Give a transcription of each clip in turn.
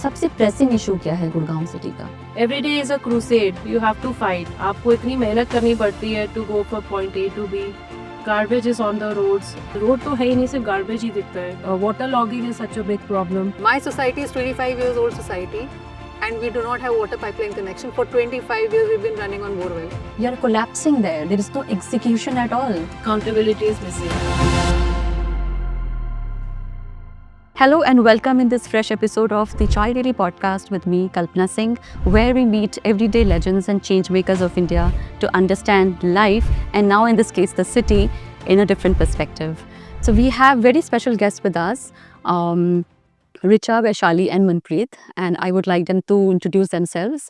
सबसे pressing issue क्या है गुड़गांव सिटी का? Every day is a crusade. You have to fight. आपको इतनी मेहनत करनी पड़ती है to go from point A to B. Garbage is on the roads. Road तो है ही नहीं, सिर्फ garbage ही दिखता है. Water logging is such a big problem. My society is 25 years old society and we do not have water pipeline connection. For 25 years we've been running on borewell. You're collapsing there. There is no execution at all. Accountability is missing. Hello and welcome in this fresh episode of the Chai Daily podcast with me, Kalpana Singh, where we meet everyday legends and change makers of India to understand life and now in this case the city in a different perspective. So we have very special guests with us, Richa, Vaishali and Manpreet, and I would like them to introduce themselves,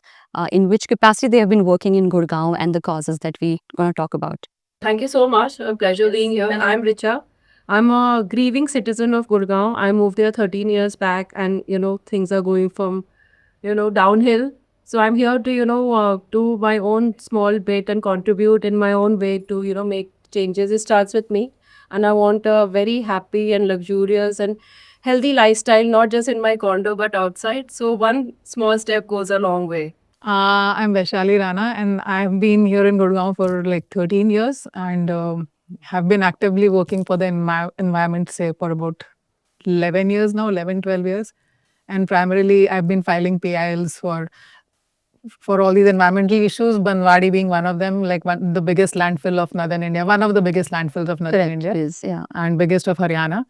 in which capacity they have been working in Gurgaon and the causes that we're going to talk about. Thank you so much. A pleasure being here. I'm Richa. I'm a grieving citizen of Gurgaon. I moved there 13 years back and, things are going from, downhill. So I'm here to, do my own small bit and contribute in my own way to, make changes. It starts with me. And I want a very happy and luxurious and healthy lifestyle, not just in my condo, but outside. So one small step goes a long way. I'm Vaishali Rana and I've been here in Gurgaon for like 13 years and have been actively working for the environment, say, for about 11 years now, 11, 12 years. And primarily, I've been filing PILs for all these environmental issues, Banwadi being one of them, like the biggest landfill of northern India, one of the biggest landfills of northern India. Yeah. And biggest of Haryana.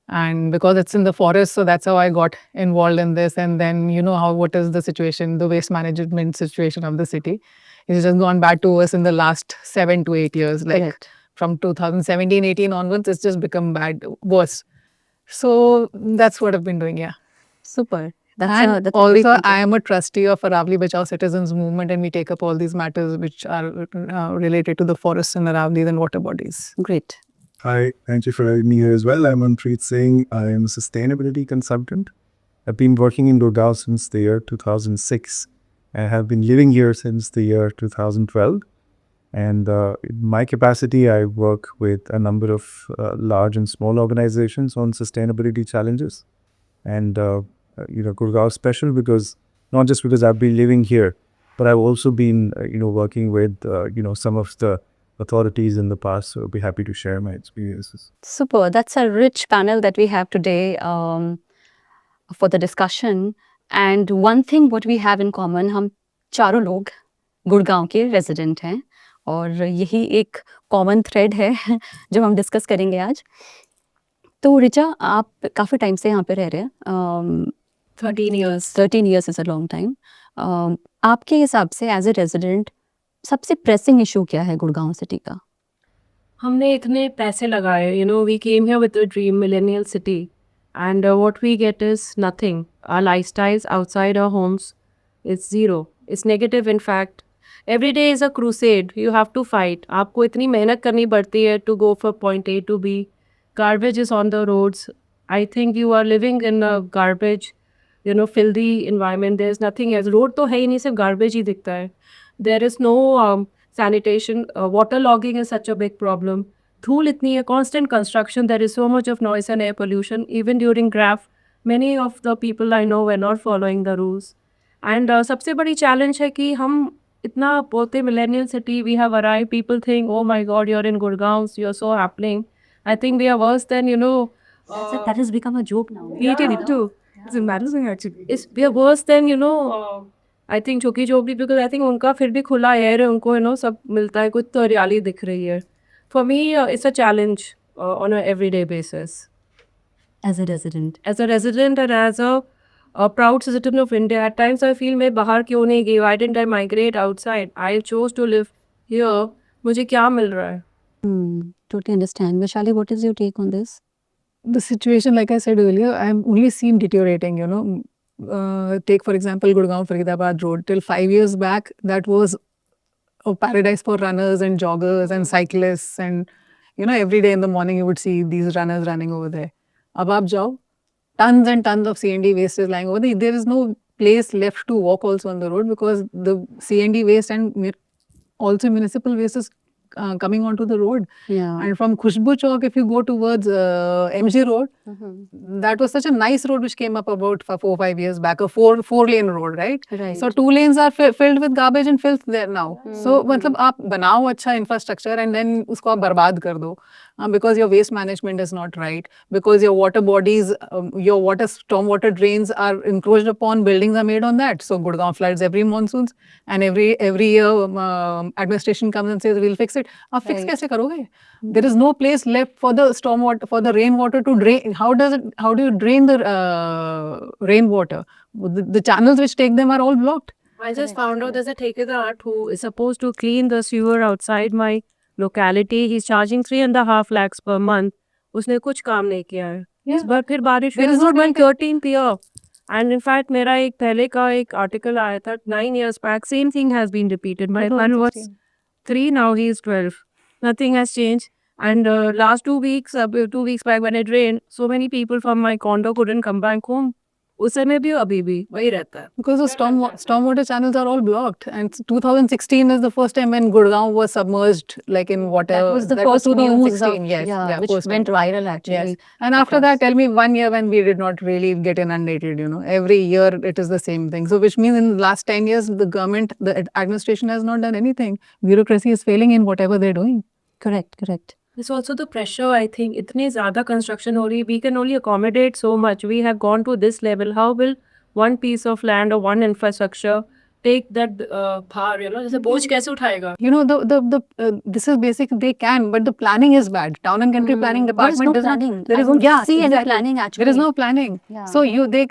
And because it's in the forest, so that's how I got involved in this. And then you know what is the situation, the waste management situation of the city. It's just gone bad to us in the last 7 to 8 years. Like Correct. From 2017-18 onwards, it's just become worse. So that's what I've been doing, yeah. Super. And that's also, I am a trustee of Aravali Bachao Citizens Movement, and we take up all these matters which are related to the forests and Aravali and water bodies. Great. Hi, thank you for having me here as well. I'm Manpreet Singh. I am a sustainability consultant. I've been working in Gurgaon since the year 2006 and have been living here since the year 2012. And in my capacity, I work with a number of large and small organizations on sustainability challenges. And, Gurgaon is special because, not just because I've been living here, but I've also been, working with, some of the authorities in the past. So I'll be happy to share my experiences. Super. That's a rich panel that we have today for the discussion. And one thing what we have in common, हम चारों लोग गुड़गांव के resident हैं और यही एक common thread है जो हम discuss करेंगे आज. तो रिचा, आप काफ़ी टाइम से यहाँ पे रह रहे हैं. 13 years. 13 years is a long time. आपके हिसाब से as a resident सबसे प्रेसिंग इशू क्या है गुड़गांव सिटी का? हमने इतने पैसे लगाए, we came here with a dream, millennial city, and what we get is nothing. Our lifestyles outside our homes is zero. It's negative, in fact. Every day is a crusade. You have to fight. आपको इतनी मेहनत करनी पड़ती है to go from point A to B. Garbage is on the roads. I think you are living in a garbage, filthy environment. There's nothing else. Road तो है ही नहीं, सिर्फ garbage ही दिखता है. There is no sanitation. Water logging is such a big problem. धूल इतनी है, constant construction. There is so much of noise and air pollution. Even during GRAF, many of the people I know were not following the rules. And सबसे बड़ी challenge है कि हम इतना बोलते millennial city, we have arrived. People think, oh my God, you're in Gurgaon, you're so happening. I think we are worse than, that has become a joke now. we did it too. It's embarrassing actually. We are worse than, I think Chokki Chopdi, because I think उनका फिर भी खुला air है, उनको सब मिलता है, कुछ तो हरियाली दिख रही है. For me, it's a challenge on an everyday basis. As a resident. As a resident and as a proud citizen of India, at times I feel मैं बाहर क्यों नहीं गई? Why didn't I migrate outside? I chose to live here. मुझे क्या मिल रहा है? Totally understand. Vaishali, what is your take on this? The situation, like I said earlier, I've only seen deteriorating, take, for example, Gurgaon Faridabad Road. Till 5 years back, that was a paradise for runners and joggers and cyclists. And, every day in the morning, you would see these runners running over there. Ab aap jao, tons and tons of CND waste is lying over there. There is no place left to walk also on the road because the CND waste and also municipal waste is coming onto the road. Yeah. And from Khushbu Chowk, if you go towards MG Road, that was such a nice road which came up about 4-5 years back, a four-lane road, right? Right. So 2 lanes are filled with garbage and filth there now. So मतलब आप बनाओ अच्छा infrastructure and then उसको आप बर्बाद कर दो, because your waste management is not right, because your water bodies, your storm water drains are encroached upon, buildings are made on that. So Gurgaon floods every monsoons, and every year administration comes and says we'll fix it. आप fix Right. कैसे करोगे? There is no place left for the storm water, for the rainwater to drain. How do you drain the rainwater? The channels which take them are all blocked. I just found out there's a ठेकेदार who is supposed to clean the sewer outside my locality. He's charging 3.5 lakhs per month. उसने कुछ काम नहीं किया है. इस बार फिर बारिश There is हुई, no went 13th year. And in fact, मेरा एक पहले का एक article आया था 9 years back. Same thing has been repeated. My son was 3, now he is 12. Nothing has changed. And last 2 weeks, 2 weeks back when it rained, so many people from my condo couldn't come back home. उस समय भी अभी भी वही रहता है. Because the stormwater channels are all blocked. And 2016 is the first time when Gurgaon was submerged, like in water. That was the that first was news of, 2016, yes, which first went time. viral actually. Yes. And after that, tell me 1 year when we did not really get inundated, every year it is the same thing. So which means in the last 10 years, the government, the administration has not done anything. Bureaucracy is failing in whatever they're doing. Correct. There's also the pressure, I think. इतनी ज़्यादा construction हो रही, we can only accommodate so much. We have gone to this level. How will one piece of land or one infrastructure take that भार, जैसे बोझ कैसे उठाएगा? This is basic, they can, but the planning is bad. Town and country planning There is department no does not. planning. There I is don't yeah, see any exactly. planning actually. There is no planning. Yeah. So they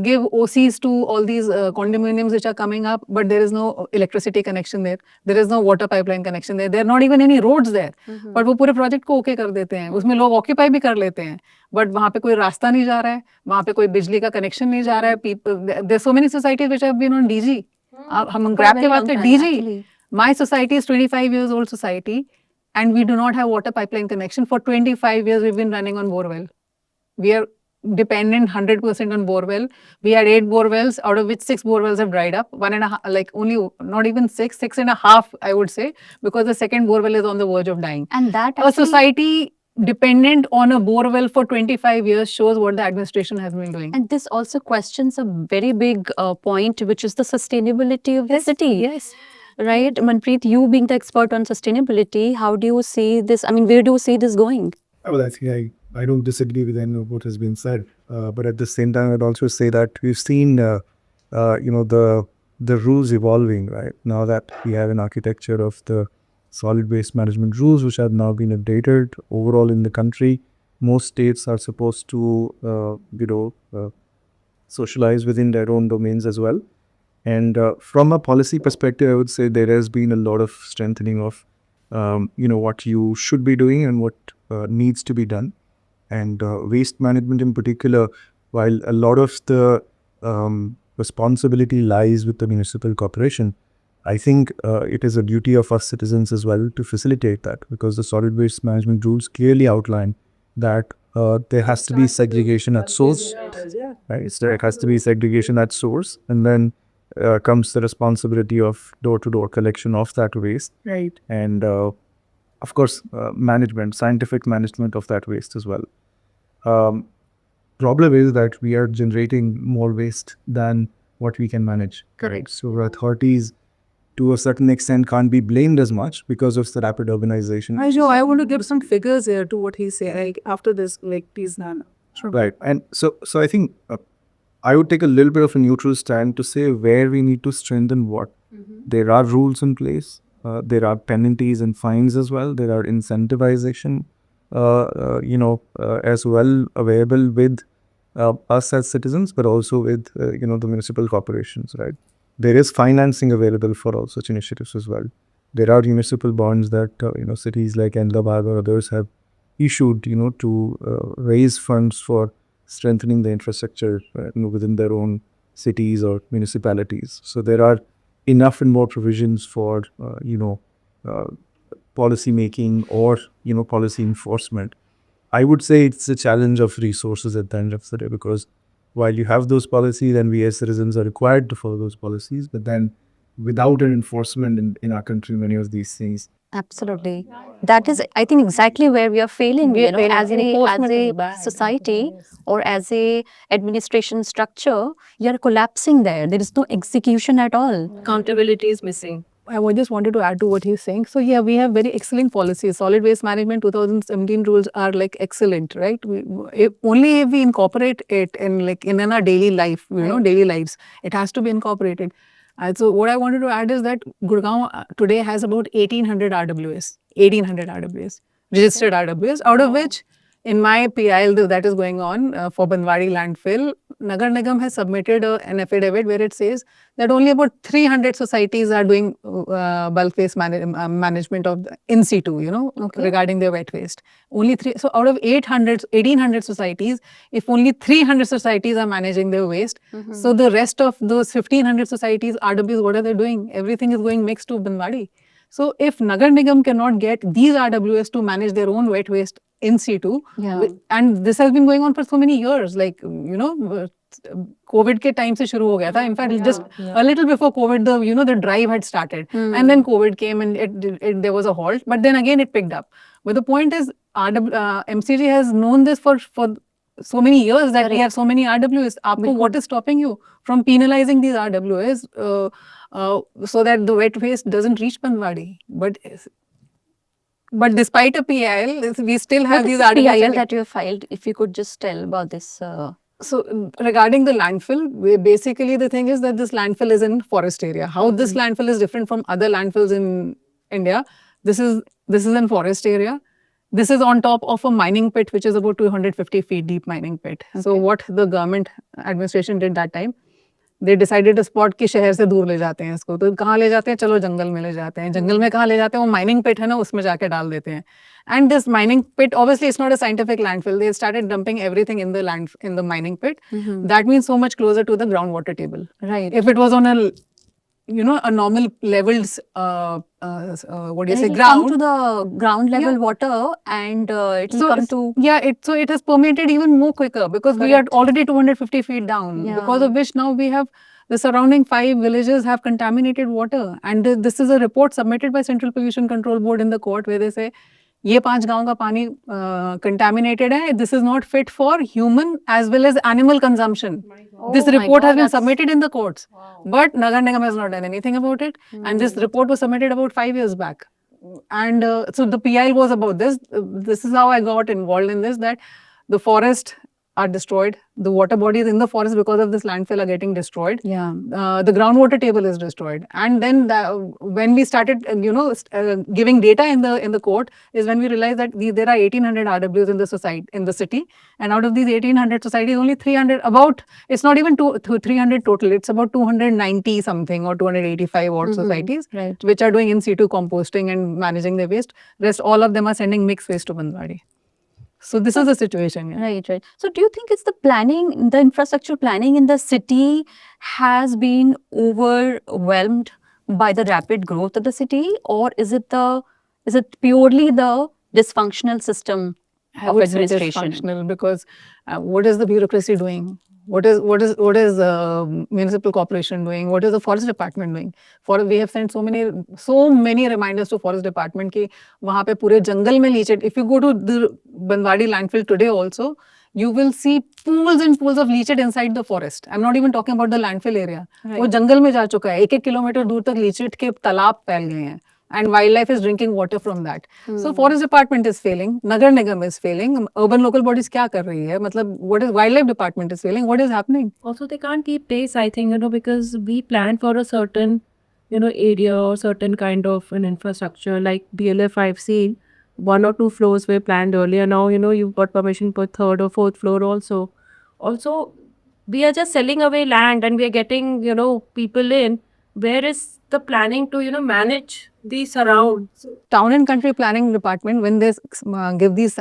give OCs to all these condominiums which are coming up, but there is no electricity connection there. There is no water pipeline connection there. There are not even any roads there. But वो पूरे project को okay कर देते हैं. उसमें लोग occupy भी कर लेते हैं. But वहाँ पे कोई रास्ता नहीं जा रहा है. वहाँ पे कोई बिजली का connection नहीं जा रहा है. There's so many societies which have been on DG. हम grab के बात करें DG. My society is 25 years old society, and we do not have water pipeline connection. For 25 years, we've been running on borewell. We are dependent 100% on borewell. We had 8 borewells, out of which 6 borewells have dried up. 1.5, like only not even 6.5, I would say, because the second borewell is on the verge of dying. And that A society dependent on a borewell for 25 years shows what the administration has been doing. And this also questions a very big point, which is the sustainability of the city. Yes. Right? Manpreet, you being the expert on sustainability, how do you see this? I mean, where do you see this going? Well, I think I don't disagree with any of what has been said. But at the same time, I'd also say that we've seen, the rules evolving, right? Now that we have an architecture of the solid waste management rules, which have now been updated overall in the country. Most states are supposed to, socialize within their own domains as well. And from a policy perspective, I would say there has been a lot of strengthening of, what you should be doing and what needs to be done. And waste management in particular, while a lot of the responsibility lies with the municipal corporation, I think it is a duty of us citizens as well to facilitate that, because the solid waste management rules clearly outline that there has to be segregation at source, right? So there has to be segregation at source, and then comes the responsibility of door-to-door collection of that waste. Right. And of course, scientific management of that waste as well. Problem is that we are generating more waste than what we can manage. Correct. So our authorities, to a certain extent, can't be blamed as much because of the rapid urbanization. I want to give some figures here to what he's saying. Like after this, please, Nana. Sure. Right. And so I think I would take a little bit of a neutral stand to say where we need to strengthen what. There are rules in place. There are penalties and fines as well. There are incentivization, as well available with us as citizens, but also with, the municipal corporations, right? There is financing available for all such initiatives as well. There are municipal bonds that, cities like Ahmedabad or others have issued, to raise funds for strengthening the infrastructure within their own cities or municipalities. So there are enough and more provisions for, policy making or, policy enforcement. I would say it's a challenge of resources at the end of the day, because while you have those policies and we as citizens are required to follow those policies, but then without an enforcement in our country, many of these things. Absolutely. That is, I think, exactly where we are failing, We are failing. as Enforcement is a bad. society or as a administration structure, you are collapsing there. There is no execution at all. Accountability is missing. Just wanted to add to what he's saying. So yeah, we have very excellent policies. Solid waste management 2017 rules are like excellent, right? Only if we incorporate it in our daily life, daily lives, it has to be incorporated. And so what I wanted to add is that Gurgaon today has about 1800 RWS, registered RWS, out of which in my PIL that is going on for Banwadi landfill, Nagar Nigam has submitted an affidavit where it says that only about 300 societies are doing bulk waste management of in situ, regarding their wet waste. Only three. So out of 1800 societies, if only 300 societies are managing their waste, so the rest of those 1500 societies, RWs, what are they doing? Everything is going mixed to Banwadi. So if Nagar Nigam cannot get these RWS to manage their own wet waste in situ, and this has been going on for so many years, COVID के time से शुरू हो गया था. In fact, just a little before COVID, the drive had started, and then COVID came and there was a halt. But then again, it picked up. But the point is, MCG has known this for so many years that we have so many RWS. What is stopping you from penalizing these RWS so that the wet waste doesn't reach Banwadi? But despite a PIL, we still have these RWS. PIL that you have filed, if you could just tell about this. So regarding the landfill, basically the thing is that this landfill is in forest area. How this landfill is different from other landfills in India? This is in forest area. This is on top of a mining pit, which is about 250 feet deep mining pit. Okay. So what the government administration did that time, they decided to spot कि शहर से दूर ले जाते हैं इसको. तो कहाँ ले जाते हैं? चलो जंगल में ले जाते हैं. जंगल में कहाँ ले जाते हैं? वो mining pit है ना, उसमें जाके डाल देते हैं. And this mining pit, obviously it's not a scientific landfill. They started dumping everything in the mining pit. That means so much closer to the groundwater table. Right. If it was on a normal leveled, ground. Come to the ground level water and it will come to... Yeah, it has permeated even more quicker because we are already 250 feet down. Yeah. Because of which now we have the surrounding 5 villages have contaminated water. And this is a report submitted by Central Pollution Control Board in the court where they say, ये 5 गांव का पानी contaminated है. This is not fit for human as well as animal consumption. This report has been submitted in the courts. Wow. But Nagar Nigam has not done anything about it. And this report was submitted about 5 years back. And so the PIL was about this. This is how I got involved in this, that the forest are destroyed. The water bodies in the forest because of this landfill are getting destroyed. Yeah. The groundwater table is destroyed. And then when we started, giving data in the court is when we realized that there are 1800 RWs in the city. And out of these 1800 societies, only 300, it's not even 300 total. It's about 290 something or 285 odd societies, right, which are doing in situ composting and managing their waste. Rest, all of them are sending mixed waste to Banwadi. So this is the situation. Yeah. Right. So do you think it's the infrastructure planning in the city has been overwhelmed by the rapid growth of the city, or is it purely the dysfunctional system of administration? Dysfunctional because what is the bureaucracy doing? What is municipal corporation doing? What is the forest department doing? We have sent so many reminders to forest department कि वहाँ पे पूरे जंगल में leachate. If you go to the Banwadi landfill today also, you will see pools and pools of leachate inside the forest. I'm not even talking about the landfill area. वो जंगल में जा चुका है. 1-1 किलोमीटर दूर तक leachate के तालाब फैल गए हैं. And wildlife is drinking water from that. So forest department is failing, Nagar Nigam is failing, urban local bodies क्या कर रही है? मतलब what is wildlife department is failing? What is happening? Also, they can't keep pace, I think, because we plan for a certain, area or certain kind of an infrastructure. Like BLF, I've seen 1 or 2 floors were planned earlier. Now, you've got permission for 3rd or 4th floor also. Also, we are just selling away land and we are getting, people in. Where is the planning to, manage these surrounds? Town and Country Planning Department, when they give these,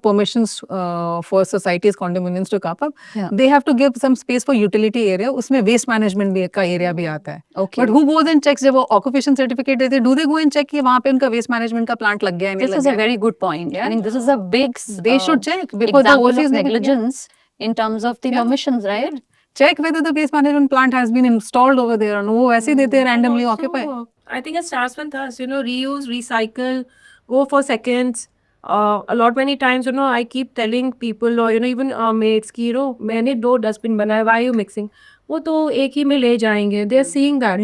permissions for societies, condominiums to come up, they have to give some space for utility area. उसमें waste management का area भी आता है. Okay. But who goes and checks जब वो occupation certificate देते, do they go and check कि वहाँ पे उनका waste management का plant लग गया है? This is a very good point. Yeah. I mean, this is a big they should check because example of negligence in terms of the permissions, right? check whether the waste management plant has been installed over there, and वो ऐसे ही देते हैं randomly occupy. I think it starts with us, you know, reuse, recycle, go for seconds. A lot many times, you know, I keep telling people or, you know, even mates ki, you know, मैंने 2 dustbin बनाए, why are you mixing? वो तो एक ही में ले जाएंगे. They are seeing that.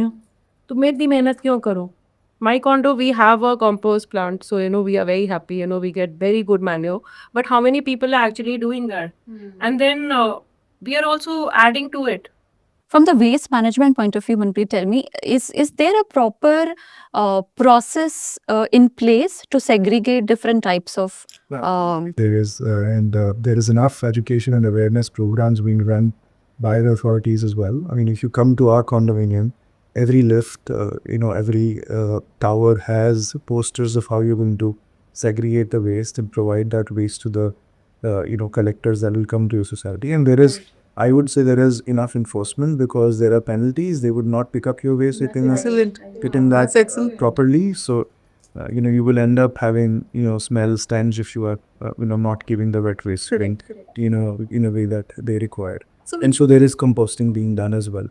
तुम इतनी मेहनत क्यों करो? My condo, we have a compost plant, so, you know, we are very happy, you know, we get very good manure. But how many people are actually doing that? And then we are also adding to it. From the waste management point of view, Manpreet, tell me, is there a proper process in place to segregate different types of? There is, there is enough education and awareness programs being run by the authorities as well. I mean, if you come to our condominium, every lift, every tower has posters of how you're going to segregate the waste and provide that waste to the, collectors that will come to your society. And there is, I would say, there is enough enforcement because there are penalties. They would not pick up your waste within that properly. So, you will end up having, smell, stench if you are, not giving the wet waste bin, in a way that they require. And so there is composting being done as well.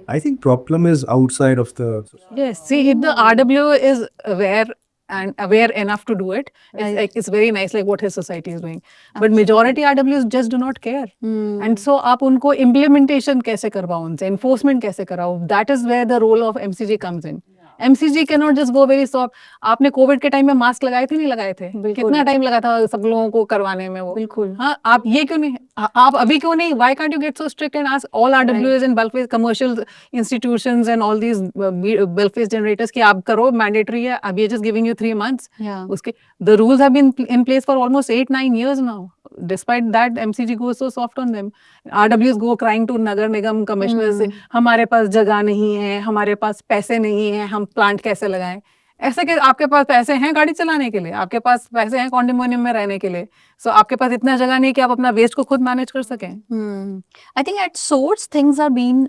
I think problem is outside of the. Yes, see, if the RW is aware and aware enough to do it, it's very nice, like what his society is doing. But majority RWs just do not care. And so आप उनको implementation कैसे करवाओ उनसे, enforcement कैसे कराओ, that is where the role of MCG comes in. MCG cannot just go very soft. आपने Covid के time में मास्क लगाए थे नहीं लगाए थे? कितना टाइम लगा था सब लोगों को करवाने में वो? बिल्कुल. हाँ, आप ये क्यों नहीं, आप अभी क्यों नहीं? Why can't you get so strict and ask all RWs and bulk waste commercial institutions and all these bulk waste generators कि आप करो, mandatory है. अब ये just giving you 3 months. Yeah. उसके the rules have been in place for almost 8-9 years now. Despite that, MCG goes so soft on them. RWs go crying to Nagar Nigam commissioners से हमारे पास जगह नहीं है, हमारे पास पैसे नहीं है, हम प्लांट कैसे लगाएं? ऐसे कि आपके पास पैसे हैं गाड़ी चलाने के लिए, आपके पास पैसे हैं कॉन्डोमिनियम में रहने के लिए, सो आपके पास इतना जगह नहीं कि आप अपना वेस्ट को खुद मैनेज कर सकें. I think at source things are being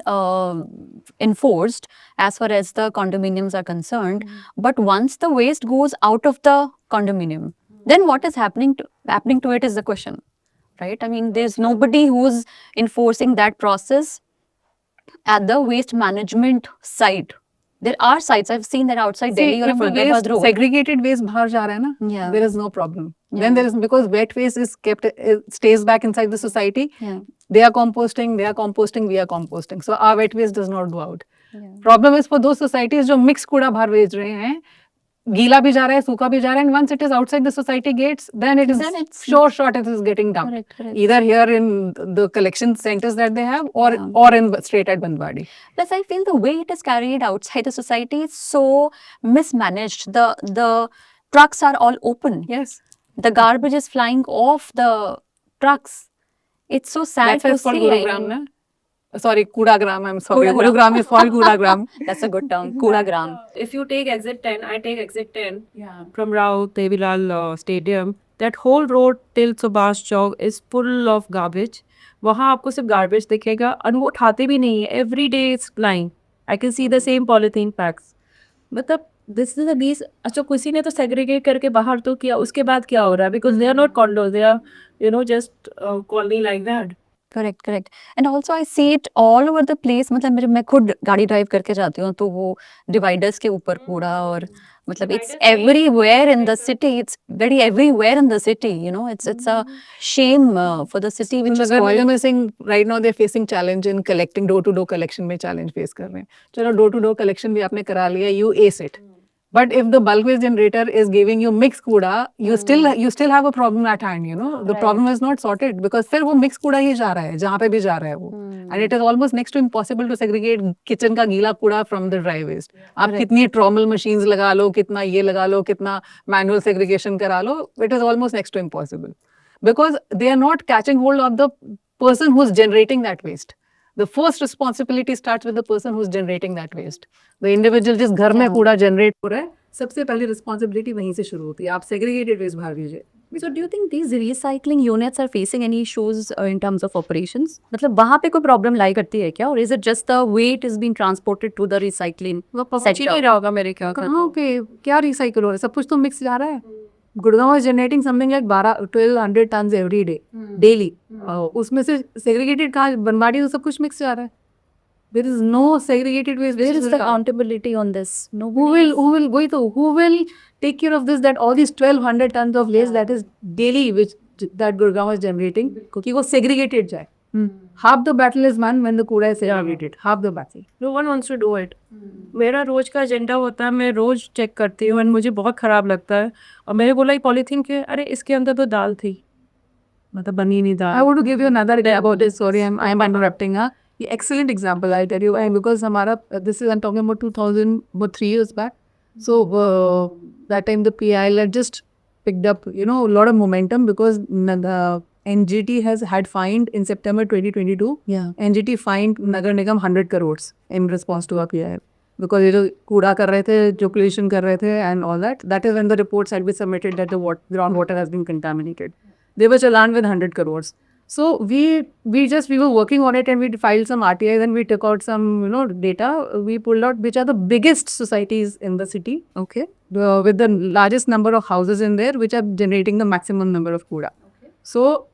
enforced as far as the condominiums are concerned. But once the waste goes out of the condominium, then what is happening to it is the question, right? I mean, there's nobody who's enforcing that process at the waste management side. There are sites I've seen that outside Delhi or Ahmedabad road. Segregated waste बाहर जा रहा है ना, Yeah. there is no problem. Then there is, because wet waste is kept, it stays back inside the society. Yeah. They are composting, we are composting. So our wet waste does not go out. Problem is for those societies जो mixed कूड़ा बाहर भेज रहे हैं, गीला भी जा रहा है, सूखा भी जा रहा है, and once it is outside the society gates, then it is short it is getting dumped. Correct. Either here in the collection centers that they have, or in straight at Bandwadi. Plus, I feel the way it is carried outside the society is so mismanaged. The trucks are all open. Yes. The garbage is flying off the trucks. It's so sad That's why to it's called see. Gurugram, na? Sorry, Kudagram, I'm sorry. Kudagram. Gurugram is called Kudagram. That's a good term, Kudagram. If you take exit 10, I take exit 10 Yeah. from Rao Devilal Stadium. That whole road till Subhash Chowk is full of garbage. वहाँ आपको सिर्फ garbage दिखेगा और वो उठाते भी नहीं है. Every day it's lying. I can see the same polythene packs. मतलब this is the least. अच्छा किसी ने तो segregate करके बाहर तो किया, उसके बाद क्या हो रहा है? Because they are not condos, they are, just colony like that. Correct. And also I see it all over the place. मतलब मैं खुद गाड़ी ड्राइव करके जाती हूँ तो वो डिवाइडर्स के ऊपर कूड़ा और मतलब it's everywhere in the city. It's very everywhere in the city. It's a shame for the city which is Nagar called. Nigam is saying right now they're facing challenge in collecting door-to-door collection में challenge face कर रहे हैं. चलो door-to-door collection भी आपने करा लिया, you ace it. But if the bulk waste generator is giving you mixed कूड़ा, you still have a problem at hand, The problem is not sorted because फिर वो mixed कूड़ा ही जा रहा है, जहाँ पे भी जा रहा है वो. And it is almost next to impossible to segregate kitchen का गीला कूड़ा from the dry waste. आप कितनी trommel machines लगा लो, कितना ये लगा लो, कितना manual segregation करा लो, it is almost next to impossible. Because they are not catching hold of the person who's generating that waste. The first responsibility starts with the person who's generating that waste. The individual जिस घर में कूड़ा generate हो रहा है, सबसे पहली responsibility वहीं से शुरू होती है. आप segregated waste बाहर भेजिए. So do you think these recycling units are facing any issues in terms of operations? मतलब वहाँ पे कोई problem लाई करती है क्या? Or is it just the way it is being transported to the recycling वो पहुँच ही नहीं रहा होगा मेरे ख्याल से. कहाँ पे क्या recycle हो रहा है? सब कुछ तो mix जा रहा है. Gurgaon is generating something like 1200 tons every day, daily. उसमें से segregated कहाँ बनवाड़ी तो सब कुछ mix जा रहा है. There is no segregated waste. Where is the accountability on this? No. Who will take care of this, that all these 1200 tons of waste that is daily which that Gurgaon is generating, कि वो segregated जाए. Half the battle is won when the कूड़ा is segregated. Half the battle. No one wants to do it. मेरा रोज का agenda होता है, मैं रोज check करती हूँ, मुझे बहुत ख़राब लगता है. और मैंने बोला ये पॉलीथीन के, अरे इसके अंदर तो दाल थी, मतलब बनी नहीं दाल. I want to give you another idea about this. Sorry, I'm interrupting. ये excellent example I tell you, and because हमारा this is I'm talking about about 3 years back. So that time the PIL had just picked up a lot of momentum because the NGT has had fined in September 2022. Yeah. NGT fined Nagar Nigam 100 crores in response to our PIL because ये जो कूड़ा कर रहे थे, जो pollution कर रहे थे and all that. That is when the reports had been submitted that the groundwater has been contaminated. They were challaned with 100 crores. So we were working on it and we filed some RTIs and we took out some data. We pulled out which are the biggest societies in the city. Okay. With the largest number of houses in there which are generating the maximum number of कूड़ा. So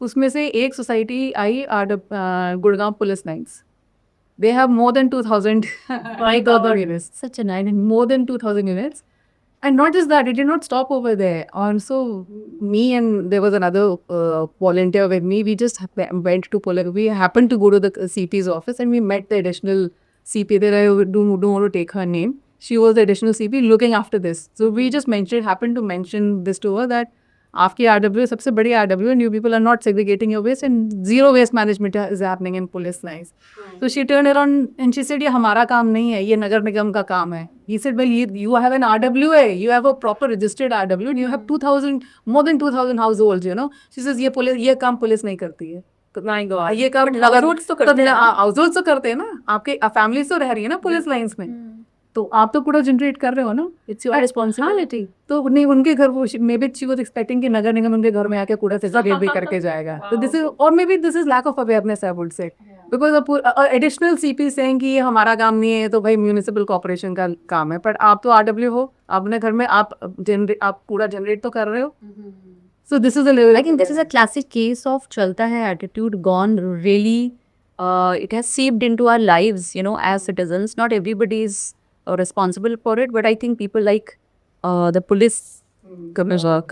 उसमें से एक society I Gurgaon Police Lines. They have more than 2,000 units. Such a nice. More than 2,000 units. And not just that, it did not stop over there. Also, me and there was another volunteer with me. We just went to Police. We happened to go to the CP's office and we met the additional CP there. I don't want to take her name. She was the additional CP looking after this. So we just happened to mention this to her that आपकी RW सबसे बड़ी RW and you people are not segregating your waste and zero waste management is happening in police lines. So she turned around and she said ये हमारा काम नहीं है, ये नगर निगम का काम है. He said well you have an RWA, you have a proper registered RW and you have 2,000 more than 2,000 households. She says ये काम पुलिस नहीं करती है. ये काम households तो करते हैं ना. हाउसहोल्ड तो करते हैं ना, आपके फैमिलीज तो रह रही है ना पुलिस लाइंस में. तो आप तो कूड़ा जनरेट कर रहे हो ना, It's your responsibility. तो नहीं उनके घर वो may be she was expecting कि नगर निगम उनके घर में आके कूड़ा सेग्रीगेट भी करके जाएगा. तो दिस इज और maybe this is lack of awareness I would say because additional CP saying कि ये हमारा काम नहीं है तो भाई म्यूनिसिपल कॉर्पोरेशन का काम है. बट आप तो RW हो, अपने घर में आप कूड़ा जनरेट तो कर रहे हो. So this is a level. I think this is a classic case of chalta hai attitude gone really. It has seeped into our lives, as citizens. Not everybody is responsible for it, but I think people like the police commissioner.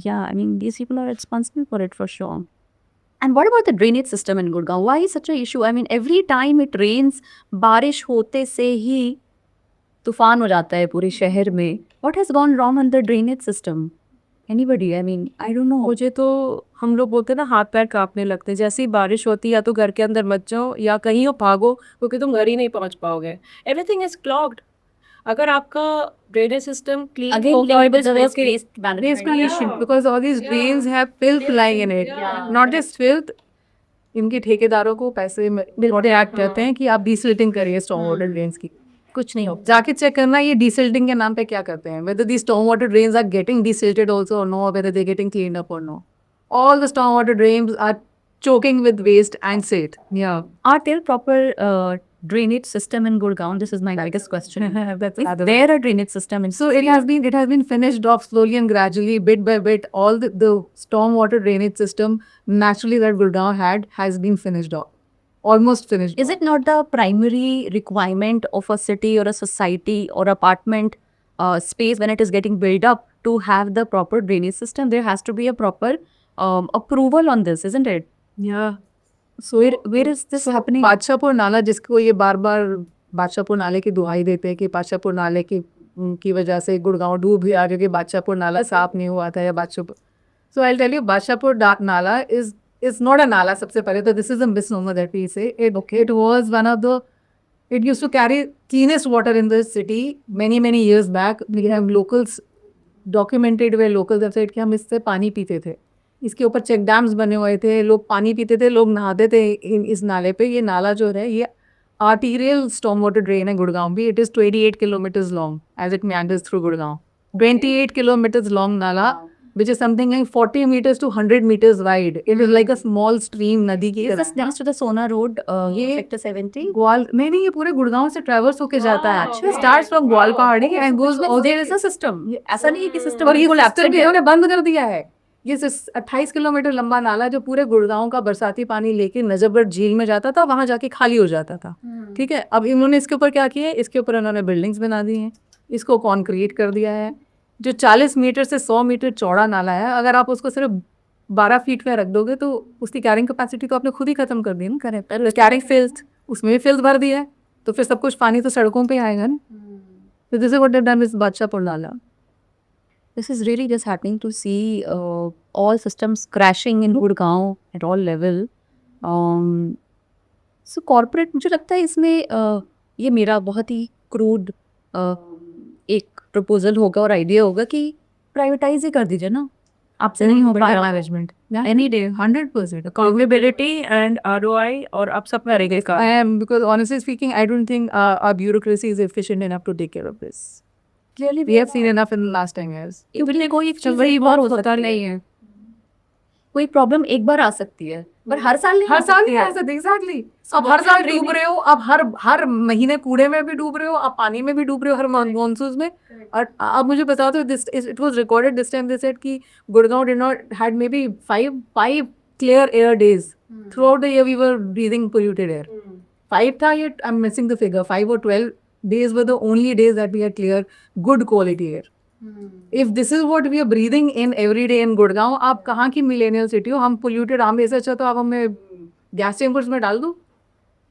Yeah, I mean these people are responsible for it for sure. And what about the drainage system in Gurgaon? Why is such a issue? I mean every time it rains, बारिश होते से ही तूफान हो जाता है पूरे शहर में. What has gone wrong on the drainage system? Anybody? I mean, I don't know. मुझे तो हम लोग बोलते हैं ना हाथ पैर कांपने लगते हैं. जैसे ही बारिश होती है या तो घर के अंदर मत जाओ या कहीं भागो क्योंकि तुम घर ही नहीं पहुंच पाओगे. Everything is clogged. अगर आपका drainage system clean waste management because all these drains have filth lying in it. Not just filth. इनके ठेकेदारों को पैसे एक्ट करते हैं कि आप डिसिल्टिंग करिए स्टॉर्म वाटर ड्रेन्स की. कुछ नहीं हो जाके चेक करना ये डिसिल्टिंग के नाम पे क्या करते हैं. whether these storm water drains are getting desilted also or no, whether they're getting cleaned up or no. All the storm water drains are choking with waste and silt. Yeah. Are there proper drainage system in Gurgaon? This is my biggest question. Is there a drainage system in? So it has been finished off slowly and gradually, bit by bit. All the storm water drainage system naturally that Gurgaon has been finished off. Almost finished. Is it not the primary requirement of a city or a society or apartment space when it is getting built up to have the proper drainage system? There has to be a proper approval on this, isn't it? Yeah. So where is this happening? Badshahpur नाला जिसको ये बार बार बादशाहपुर नाले की दुहाई देते हैं कि बादशाहपुर नाले की वजह से गुड़गांव डूब गया क्योंकि बादशाहपुर नाला साफ नहीं हुआ था या Badshahpur. So I'll tell you, Badshahpur नाला is not a nala सबसे पहले तो this is a misnomer that we say. It was one of the, it used to carry cleanest water in the city many years back. We have locals documented where locals have said कि हम इससे पानी पीते थे. इसके ऊपर check dams बने हुए थे, लोग पानी पीते थे, लोग नहाते थे इस नाले पे. ये नाला जो है ये arterial storm water drain है गुड़गांव भी. It is 28 kilometers long as it meanders through Gurgaon. 28 kilometers long nala. which is something like 40 meters to 100 meters wide. It is like a small stream, नदी की Is तरह. this next to the Sona Road, ये Sector 70? नहीं ये पूरे गुड़गांव से traverse होके जाता है. Actually starts from ग्वाल पहाड़ी and goes Oh, there is a system. ऐसा नहीं है कि system और ये बिल्कुल सिस्टम absent भी है. इन्होंने बंद कर दिया है. ये 28 किलोमीटर लंबा नाला जो पूरे गुड़गांव का बरसाती पानी लेके नजफगढ़ झील में जाता था, वहां जाके खाली हो जाता था. ठीक है, अब इन्होंने इसके ऊपर क्या किया है, इसके ऊपर इन्होंने बिल्डिंग्स बना दी हैं, इसको कॉन्क्रीट कर दिया है. जो 40 मीटर से 100 मीटर चौड़ा नाला है, अगर आप उसको सिर्फ 12 फीट में रख दोगे तो उसकी कैरिंग कैपेसिटी तो आपने खुद ही खत्म कर दी ना. करेक्ट. कैरिंग फिल्थ, उसमें भी फिल्थ भर दिया है, तो फिर सब कुछ पानी तो सड़कों पे आएगा ना. तो this is what they done with Badshahpur नाला. This is really just happening to see all systems crashing in Gurgaon at all level. So corporate, मुझे लगता है इसमें ये मेरा बहुत ही क्रूड एक प्रपोजल होगा और आइडिया होगा कि प्राइवेटाइज ही कर दीजिए ना, आपसे नहीं हो पाएगा management. Any day 100%. Accountability and ROI और अब सब में रहेगा. I am, because honestly speaking, I don't think our bureaucracy is efficient enough to take care of this. Clearly We have seen enough in the last 10 years. Even कोई एक चीज वही एक बार हो पता सकती नहीं है, है. कोई प्रॉब्लम एक बार आ सकती है, पर हर साल नहीं हर आ साल सकती नहीं है. आ सकते. एग्जैक्टली. अब हर साल डूब रहे हो, अब हर महीने कूड़े में भी डूब रहे हो, अब पानी में भी डूब रहे हो हर मॉनसून में. और अब मुझे बता दो, this it was recorded this time, they said कि Gurgaon did not had may be 5 clear air days throughout the year. We were breathing polluted air. 5 था, ये I am missing the figure. 5 or 12 days were the only days that we had clear good quality air. If this is what we are breathing in every day in Gurgaon, आप कहाँ की millennial city हो? हम polluted, हम ऐसे अच्छा तो आप हमें गैस चेम्बर्स में डाल दो.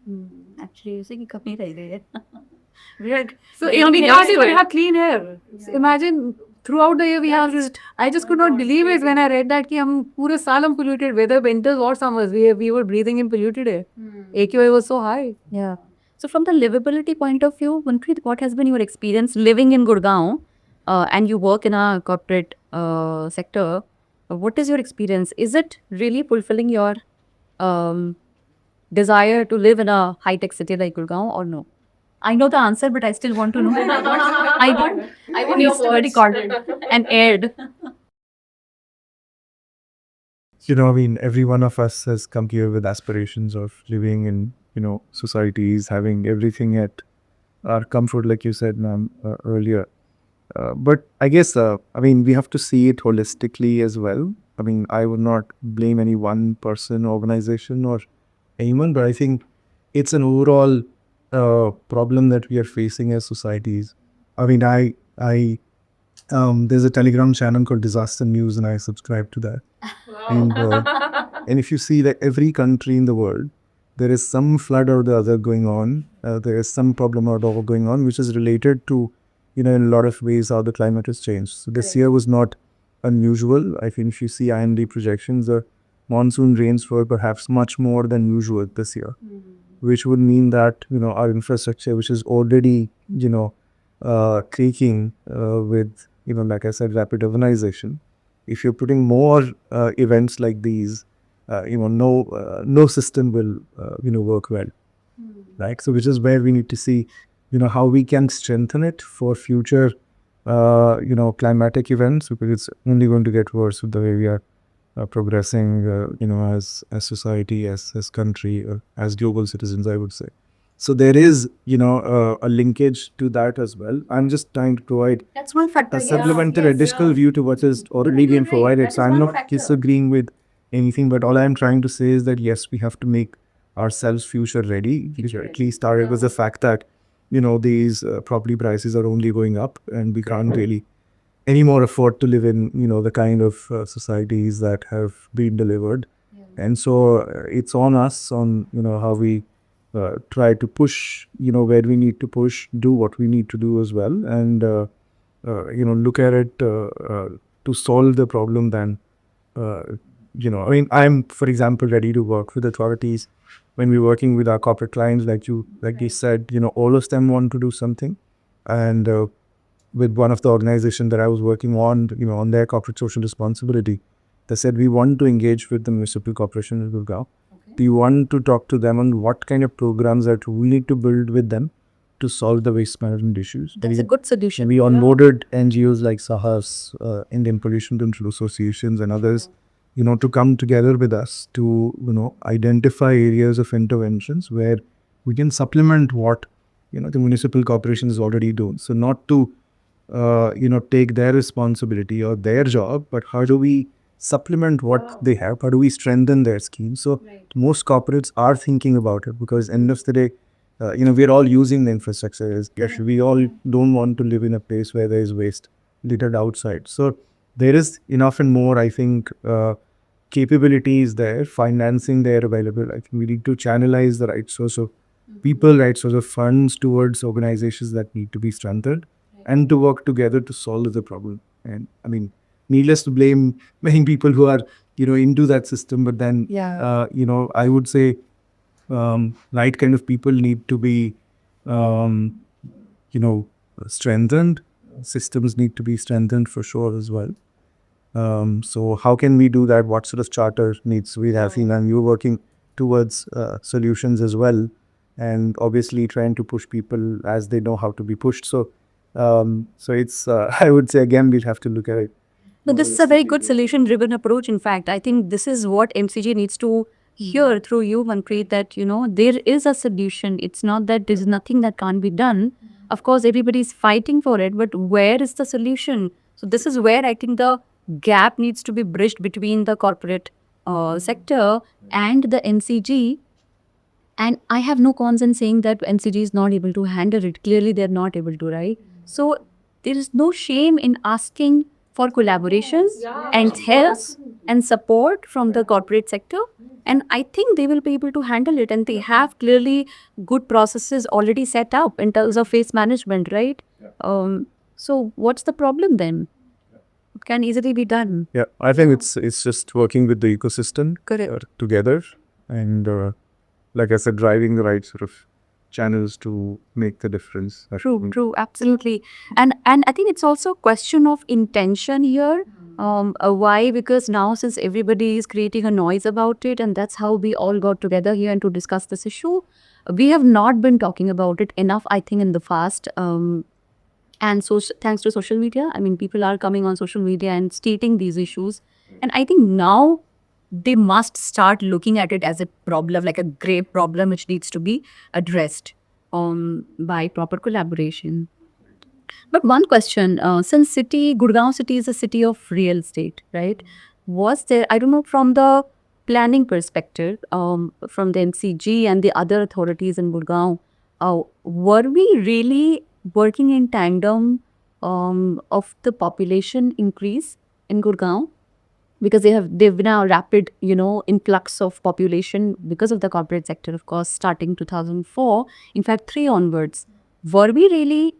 एक्चुअली उसी की कमी रह गई है. So we have clean air. Imagine throughout the year we have this. I just could not believe it when I read that कि हम पूरे साल हम polluted, whether winters or summers, we were breathing in polluted air. AQI was so high. Yeah. So from the livability point of view, Manpreet, what has been your experience living in Gurgaon, and you work in a corporate sector? What is your experience? Is it really fulfilling your desire to live in a high-tech city like Gurgaon or no? I know the answer, but I still want to know. I want your words recorded and aired. You know, I mean, every one of us has come here with aspirations of living in, you know, societies, having everything at our comfort, like you said, ma'am, earlier. But I guess, I mean, we have to see it holistically as well. I mean, I would not blame any one person, organization, or anyone, but I think it's an overall problem that we are facing as societies. I mean, there's a Telegram channel called Disaster News, and I subscribe to that. And if you see that every country in the world, there is some flood or the other going on. There is some problem or the other going on, which is related to, you know, in a lot of ways how the climate has changed. So this year was not unusual. I think if you see IMD projections, the monsoon rains were perhaps much more than usual this year, which would mean that, you know, our infrastructure, which is already, you know, creaking with, you know, like I said, rapid urbanization. If you're putting more events like these, you know, no system will, you know, work well, right? So which is where we need to see, you know, how we can strengthen it for future, you know, climatic events, because it's only going to get worse with the way we are progressing, you know, as society, as country, as global citizens, I would say. So there is, you know, a linkage to that as well. I'm just trying to provide That's one factor. a supplementary additional view to what is already being provided. So I'm not disagreeing with anything, but all I'm trying to say is that yes, we have to make ourselves future ready. At least started with the fact that, you know, these property prices are only going up, and we can't really anymore afford to live in, you know, the kind of societies that have been delivered. And so it's on us, on, you know, how we try to push, you know, where we need to push, do what we need to do as well, and you know, look at it to solve the problem. Then, you know, I mean, I'm, for example, ready to work with authorities when we're working with our corporate clients, like you said, you know, all of them want to do something, and with one of the organizations that I was working on, you know, on their corporate social responsibility, they said we want to engage with the municipal corporation in Gurgaon. We want to talk to them on what kind of programs that we need to build with them to solve the waste management issues. That's a good solution. We onboarded NGOs like Sahas, Indian Pollution Control Associations and others, to come together with us to, identify areas of interventions where we can supplement what, the municipal corporations already do. So not to, take their responsibility or their job, but how do we supplement what they have? How do we strengthen their scheme? So most corporates are thinking about it, because end of the day, we're all using the infrastructure. We all don't want to live in a place where there is waste littered outside. So there is enough and more, I think, capabilities there, financing there available. I think we need to channelize the right source of people, right source of funds towards organizations that need to be strengthened and to work together to solve the problem. And I mean, needless to blame many people who are, into that system, but then, I would say, right kind of people need to be, strengthened. Systems need to be strengthened for sure as well. So how can we do that? What sort of charter needs we have? And you're working towards solutions as well, and obviously trying to push people as they know how to be pushed. So it's I would say again we'll have to look at it. No, this is a very good solution-driven approach. In fact, I think this is what MCG needs to hear through you, Manpreet, that, there is a solution. It's not that there's nothing that can't be done. Of course, everybody's fighting for it, but where is the solution? So this is where I think the gap needs to be bridged between the corporate sector and the MCG. And I have no cons in saying that MCG is not able to handle it. Clearly, they're not able to, right? So there is no shame in asking for collaborations and help and support from the corporate sector. And I think they will be able to handle it. And they have clearly good processes already set up in terms of waste management, right? So what's the problem then? It can easily be done. Yeah, I think it's just working with the ecosystem together, and like I said, driving the right sort of channels to make the difference. True, absolutely. And I think it's also a question of intention here. Why? Because now since everybody is creating a noise about it, and that's how we all got together here and to discuss this issue, we have not been talking about it enough, I think, in the past. And so thanks to social media, I mean, people are coming on social media and stating these issues. And I think now they must start looking at it as a problem, like a grave problem, which needs to be addressed by proper collaboration. But one question, since Gurgaon city is a city of real estate, right? Was there, I don't know, from the planning perspective, from the MCG and the other authorities in Gurgaon, were we really working in tandem of the population increase in Gurgaon? Because they've been a rapid, influx of population because of the corporate sector, of course, starting 2004, in fact, 3 onwards. Were we really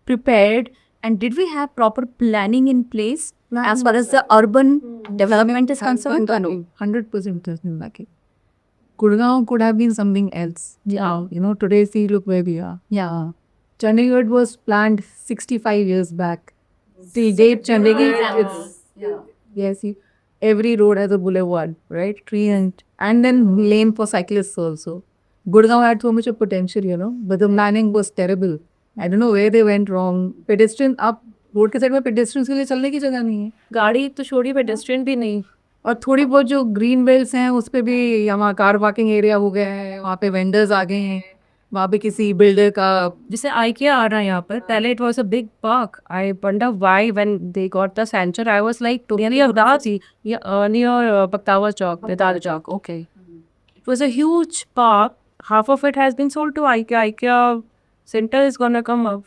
prepared, and did we have proper planning in place as far as the urban development is concerned? 100% Gurgaon could have been something else. Yeah. Today, see, look where we are. Yeah. Chandigarh was planned 65 years back. Till date, Chandigarh, yes, every road has a boulevard, right? Tree and then lane for cyclists also. Gurgaon had so much of potential, but the planning was terrible. I don't know where they went wrong. Pedestrian, up road के side में pedestrians के लिए चलने की जगह नहीं है, गाड़ी तो छोड़ी पेडेस्ट्रियन भी नहीं, और थोड़ी बहुत जो ग्रीन बेल्ट्स हैं उस पर भी यहाँ कार पार्किंग एरिया हो गया है, वहाँ पे वेंडर्स आ गए हैं, वहाँ पे किसी बिल्डर का जैसे IKEA आ रहा है यहाँ पर. पहले it was a big park. I wonder why when they got the centre I was like totally near पकतावा चौक, नेताल chowk. Okay, it was a huge park. Half of it has been sold to IKEA centre is gonna come up.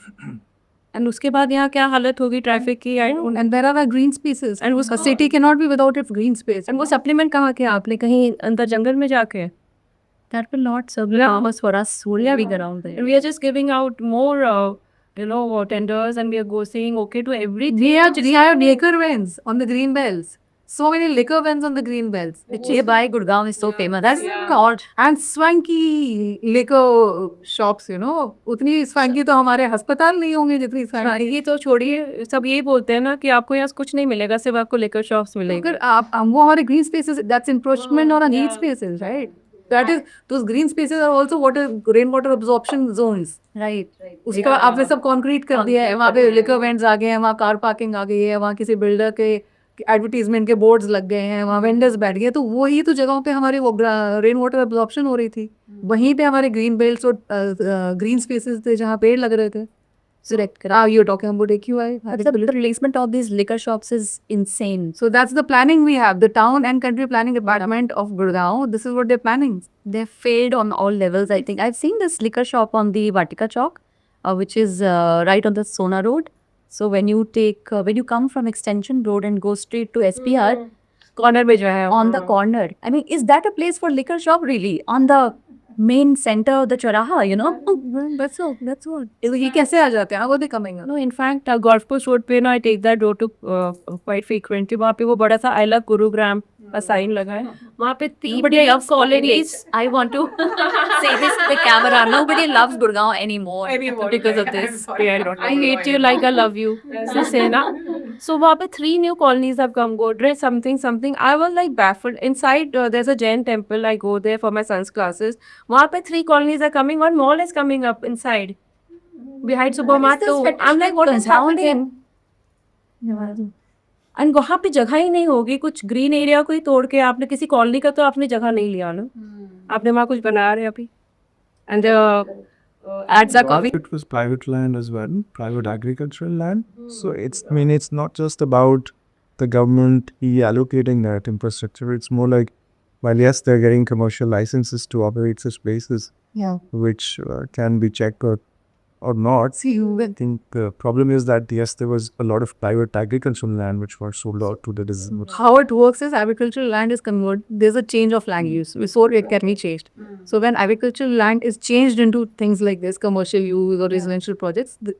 And उसके बाद यहाँ क्या हालत होगी traffic की. and there are green spaces And a city cannot be without its green space. And वो supplement कहाँ के आपने कहीं अंदर जंगल में जाके. That will not serve the purpose for us being around there. And we are just giving out more tenders, and we are saying okay to everything. We have liquor vans on the green belts. So many liquor vans on the green belts. Which is why Gurgaon is so famous. That's called. And swanky liquor shops, उतनी swanky तो हमारे अस्पताल नहीं होंगे जितनी swanky. ये तो छोड़िए, सब यही बोलते हैं ना कि आपको यहाँ कुछ नहीं मिलेगा, सिर्फ आपको लिकर शॉप्स मिलेंगे. अगर आप वो हमारे green spaces, that's encroachment on our need spaces, right? That is, those green spaces are also rainwater absorption zones. Right. उसका आपने सब कंक्रीट कर दिया है, वहाँ पे लिकर वेंट्स आ गए हैं, वहाँ कार पार्किंग आ गई है, वहाँ किसी बिल्डर के एडवर्टीजमेंट के बोर्ड्स लग गए हैं, वहाँ वेंडर्स बैठ गए, तो वही तो जगहों पे हमारी वो रेन वाटर एब्जॉर्प्शन हो रही थी। वहीं पे हमारे ग्रीन बेल्ट्स और ग्रीन स्पेसेस थे जहाँ पेड़ लग रहे थे। Correct. You're talking about AQI. The replacement of these liquor shops is insane. So that's the planning we have. The town and country planning department of Gurgaon, this is what they're planning. They failed on all levels, I think. I've seen this liquor shop on the Vatika Chowk, which is right on the Sona Road. So when you come from Extension Road and go straight to SPR, corner में जो है on the corner, I mean, is that a place for liquor shop really? On the main center of the Choraha, you know? That's all. ये कैसे आ जाते हैं? How are they coming up? No, in fact, Golfcourse road पे ना I take that road to quite frequently. वहाँ पे वो बड़ा सा I love Gurugram का साइन लगा है. वहाँ पे Nobody loves colonies. I want to say this to the camera. Nobody loves Gurgaon anymore because of this. I hate you like I love you. ऐसे है ना. So वहाँ पे 3 new colonies have come. Godrej something. I was like baffled. Inside there's a Jain temple. I go there for my son's classes. वहाँ पे 3 colonies are coming. One mall is coming up inside. Behind Supermart too. I'm like, what is happening? And वहाँ पे जगह ही नहीं होगी. कुछ green area को ही तोड़ के आपने किसी कॉलोनी का तो आपने जगह नहीं लिया ना. आपने वहाँ कुछ बना रहे अभी. And ads are coming. It was private land as well, private agricultural land. So it's not just about the government allocating that infrastructure. It's more like, while yes, they're getting commercial licenses to operate such places, which can be checked or not. See, I think the problem is that yes, there was a lot of private agricultural land which were sold out to the citizens. how it works is agricultural land is converted. There's a change of land use. So it can be changed. So when agricultural land is changed into things like this, commercial use or residential projects, the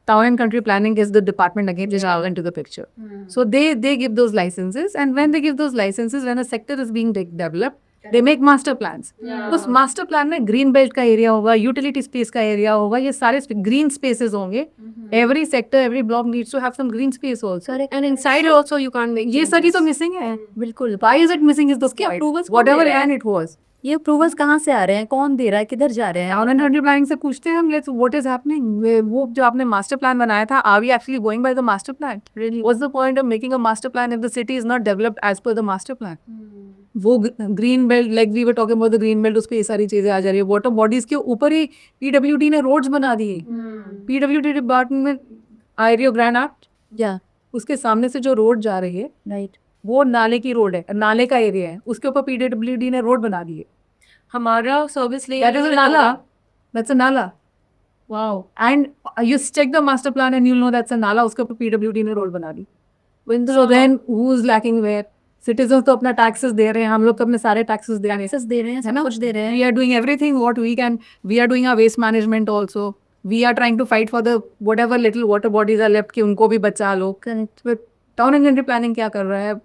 town and country planning is the department again which are into the picture. So they give those licenses, and when they give those licenses, when a sector is being developed, they make master plans. उस master plan में green belt का area होगा, utility space का area होगा, ये सारे green spaces होंगे. Every sector, every block needs to have some green space also. And inside also you can't make. ये सारी तो missing है. बिल्कुल. Why is it missing is the sky. approvals कौन Whatever दे रहा है? land it was. ये अप्रूवल्स कहाँ से आ रहे हैं? कौन दे रहा है? किधर जा रहे हैं? Town and country planning से पूछते हैं हम, let's what is happening? वो जो आपने master plan बनाया था, are we actually going by the master plan? Really? What's the point of making a master plan if the city is not developed as per the master plan? वो green belt, like we were talking about the green belt, उस पे ये सारी चीजें आ जा रही है. Water bodies के ऊपर ही PWD ने roads बना दिए. PWD डिपार्टमेंट में आयरियो ग्रैंड एक्ट, Yeah, उसके सामने से जो रोड जा रही है right. वो नाले की रोड है, नाले का एरिया है, उसके ऊपर PWD ने रोड बना दी है. हमारा सर्विस ले. That is a nala. That's a nala. Wow. And you check the master plan and you'll know that's a nala. उसके ऊपर PWD ने रोड बना दी. So then who's lacking where? Citizens तो अपना taxes दे रहे हैं, हम लोग तो अपने सारे taxes दे रहे हैं. Access दे रहे हैं, सब कुछ दे रहे हैं. We are doing everything what we can. We are doing our waste management also. We are trying to fight for the whatever little water bodies are left कि उनको भी बचा लो. Correct. But town and country planning क्या कर रहा है?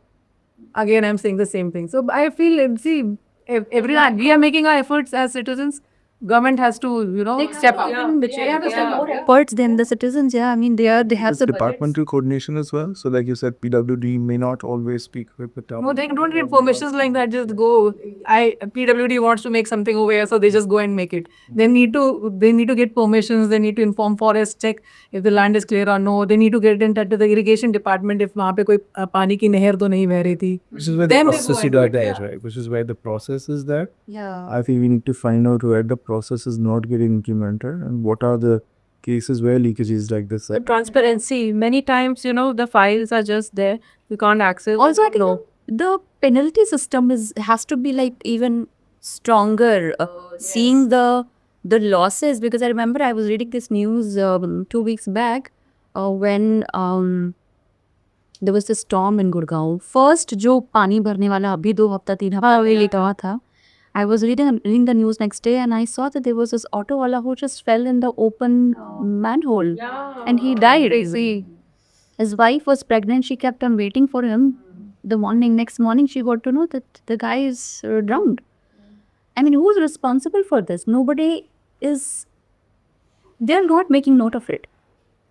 Again, I'm saying the same thing. So I feel, see, every time we are making our efforts as citizens. Government has to, step up. They have to spend more efforts than the citizens. Yeah, I mean they have There's the departmental coordination as well. So like you said, PWD may not always speak with the town. No, they don't get permissions like that. Just go. PWD wants to make something over here, so they just go and make it. They need to get permissions. They need to inform forest, check if the land is clear or no. They need to get in touch with the irrigation department if वहाँ पे कोई पानी की नहर तो नहीं बह रही थी. Which is where the Then they process go is and do there, it. right? Which is where the process is there. yeah. I think we need to find out where the process is not getting implemented and what are the cases where leakages like this. The transparency. Many times, the files are just there. You can't access. Also, I think the penalty system has to be like even stronger. Seeing the losses, because I remember I was reading this news 2 weeks back when there was this storm in Gurgaon. First, जो पानी भरने वाला अभी 2 हफ्ता 3 हफ्ता पहले लेटा हुआ था. I was reading the news next day and I saw that there was this auto wala who just fell in the open manhole and he died. His wife was pregnant. She kept on waiting for him. Next morning, she got to know that the guy is drowned. I mean, who's responsible for this? Nobody is. They're not making note of it.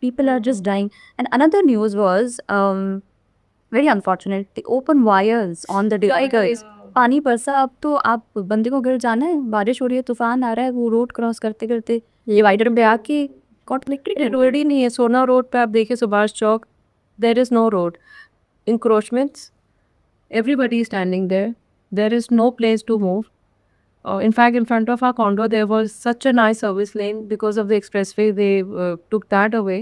People are just dying. And another news was very unfortunate. The open wires on the dividers पानी बरसा, अब तो आप बंदे को घर जाना है, बारिश हो रही है, तूफान आ रहा है, वो रोड क्रॉस करते करते डिवाइडर पे आके कनेक्टेड रोड ही नहीं है. सोना रोड पे आप देखिए, Subhash Chowk, there is no road. Encroachments, everybody is standing there. There is no place to move. In fact, in front of our condo, there was such a nice service lane. Because of the expressway, they took that away.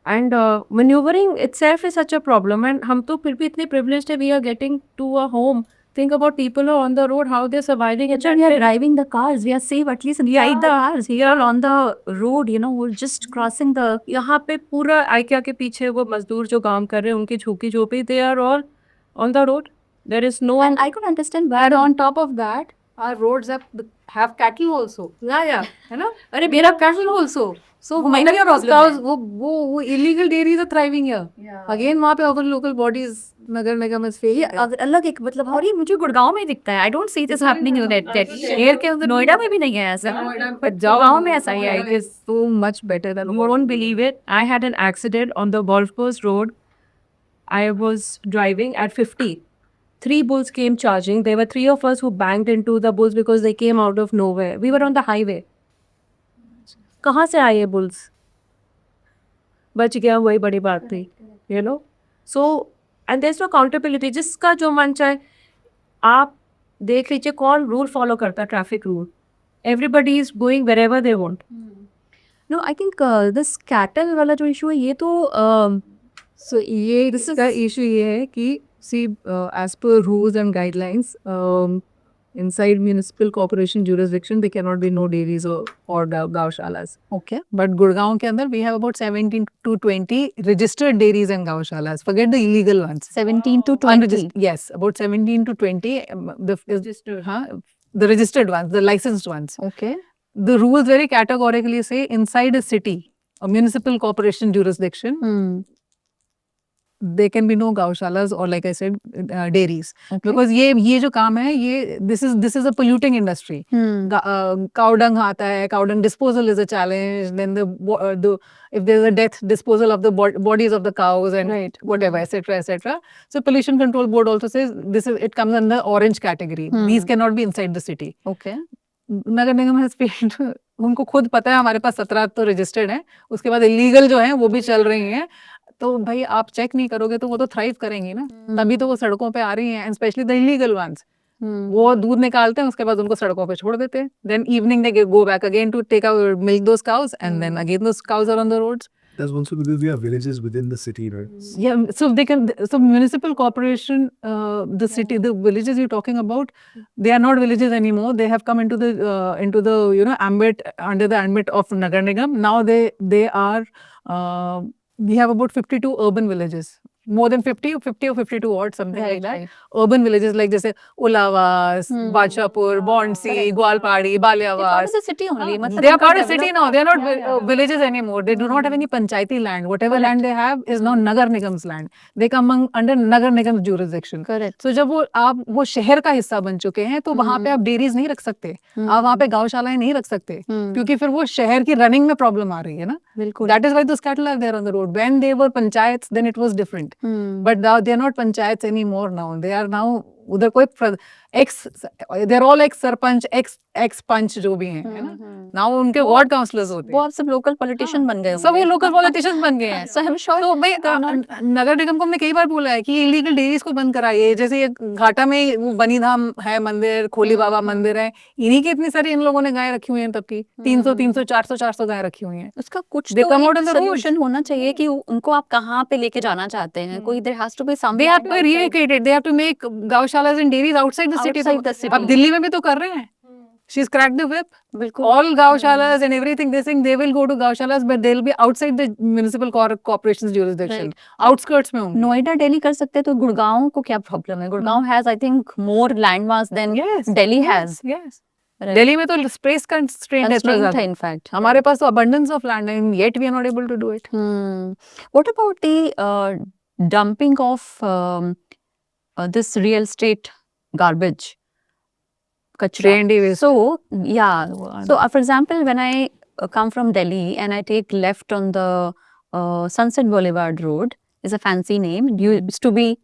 And maneuvering itself is such a problem. And हम तो फिर भी इतने privileged है, we are getting to a home. Think about people who are on the road, how they're surviving. Actually, we are driving the cars. We are safe at least inside the cars. Here on the road, you know, we're just crossing the. यहाँ पे पूरा IKEA के पीछे वो मजदूर जो काम कर रहे हैं, उनकी झुकी झोपड़ी, they are all on the road. There is no. And I could understand why. And on top of that, our roads have cattle also. Yeah. है ना? अरे there are cattle also. So many of those cows, वो illegal dairies are thriving here. Again वहाँ पे our local bodies, Nagar Nigam is failing. ये अलग एक मतलब, और ये मुझे गुड़गांव में दिखता है. I don't see this happening in Delhi. शहर के अंदर नोएडा में भी नहीं है ऐसा. But गुड़गांव में ऐसा ही है. It is so much better than. You won't believe it. I had an accident on the golf course road. I was driving at 50. 3 bulls came charging. There were 3 of us who banged into the bulls because they came out of nowhere. We were on the highway. कहाँ से आए ये bulls? बच गया, वही बड़ी बात थी. You know? So, and there's no accountability. जिसका जो मन चाहे, आप देख लीजिए कौन रूल फॉलो करता है, traffic rule. Everybody is going wherever they want. No, I think this cattle वाला जो issue है, ये तो So ये इसका issue ये है कि see as per rules and guidelines, inside municipal corporation jurisdiction there cannot be no dairies or gaushalas. okay. But Gurgaon के अंदर we have about 17 to 20 registered dairies and gaushalas. Forget the illegal ones. 17 to 20. Unregistered, yes, about 17 to 20. The registered ones, the licensed ones. Okay. The rules very categorically say inside a city, a municipal corporation jurisdiction, there can be no gaushalas or like I said, dairies. Okay. Because ये जो काम है, ये this is a polluting industry. Cow dung आता है, cow dung disposal is a challenge. Then if there's a death, disposal of the bodies of the cows and Right. whatever, etc., etc. So pollution control board also says it comes under orange category. These cannot be inside the city. Okay. Nagar Nigam has paid, उनको खुद पता है हमारे पास 17 तो registered हैं, उसके बाद illegal जो हैं वो भी चल रही हैं. तो भाई आप चेक नहीं करोगे तो वो तो थ्राइव करेंगी ना, तभी तो वो सड़कों पे आ रही हैं. And specially the illegal ones, वो दूध निकालते हैं, उसके बाद उनको सड़कों पे छोड़ देते हैं. Then evening they go back again to take out milk those cows and then again those cows are on the roads. That's also because we have villages within the city, right? Yeah, so they can. So municipal corporation, the city, the villages you're talking about, they are not villages anymore. They have come into the ambit, under the ambit of Nagar Nigam. Now they are. We have about 52 urban villages. More than 50 or 52 odd, something like that. Right. Urban villages like जैसे उलावास, Badshahpur, Bansi, ग्वालपाड़ी, Baliyawas. It's a city only. मतलब They are part of उनका city now. They are not villages anymore. They do not have any panchayati land. Whatever land they have is now Nagar Nigam's land. They come under Nagar Nigam's jurisdiction. Correct. So जब वो शहर का हिस्सा बन चुके हैं, तो वहाँ पे आप डेयरीज नहीं रख सकते, आप वहाँ पे गौशालाएं नहीं रख सकते, क्योंकि फिर वो शहर की रनिंग में प्रॉब्लम आ रही है ना. बिल्कुल. That is why those cattle are there on the road. When they were panchayats, then it was different. But now they are not panchayats anymore now. They are now उधर कोई they are all ex sarpanch, ex पंच जो भी हैं, है ना. Now उनके ward counsellors होते वो हैं. आप सब लोकल पॉलिटिशियन बन गए सब ये लोकल पॉलिटिशियंस बन गए हैं. So I'm sure तो भाई नगर निगम को हमने कई बार बोला है कि इलीगल डेयरीज को बंद कराइए. जैसे ये घाटा में वो बनी धाम है मंदिर, खोली बाबा मंदिर है, इन्हीं की इतनी सारी इन लोगों ने गाय रखी हुई हैं, तब की 300 400 गाय रखी हुई हैं. उसका कुछ They तो come एक out on the road. solution होना चाहिए कि उनको आप कहाँ पे लेके जाना चाहते हैं. कोई there has to be something. They have to be relocated. They have to make gaushalas and dairies outside the city. Outside the city. अब दिल्ली में भी तो कर रहे हैं. She's cracked the whip. बिल्कुल. All gaushalas and everything, they think they will go to gaushalas, but they'll be outside the municipal corporation's jurisdiction. Outskirts में होंगे. नोएडा दिल्ली कर सकते हैं, तो गुड़गांव को क्या प्रॉब्लम है? Gurgaon has I think more land mass than Delhi has. Yes. Delhi में तो space constraint है. Constraint है in fact. हमारे पास तो abundance of land and yet we are not able to do it. What about the dumping of this real estate garbage? Kachra. Trendy waste. So, yeah. So, for example, when I come from Delhi and I take left on the Sunset Boulevard Road, is a fancy name. It used to be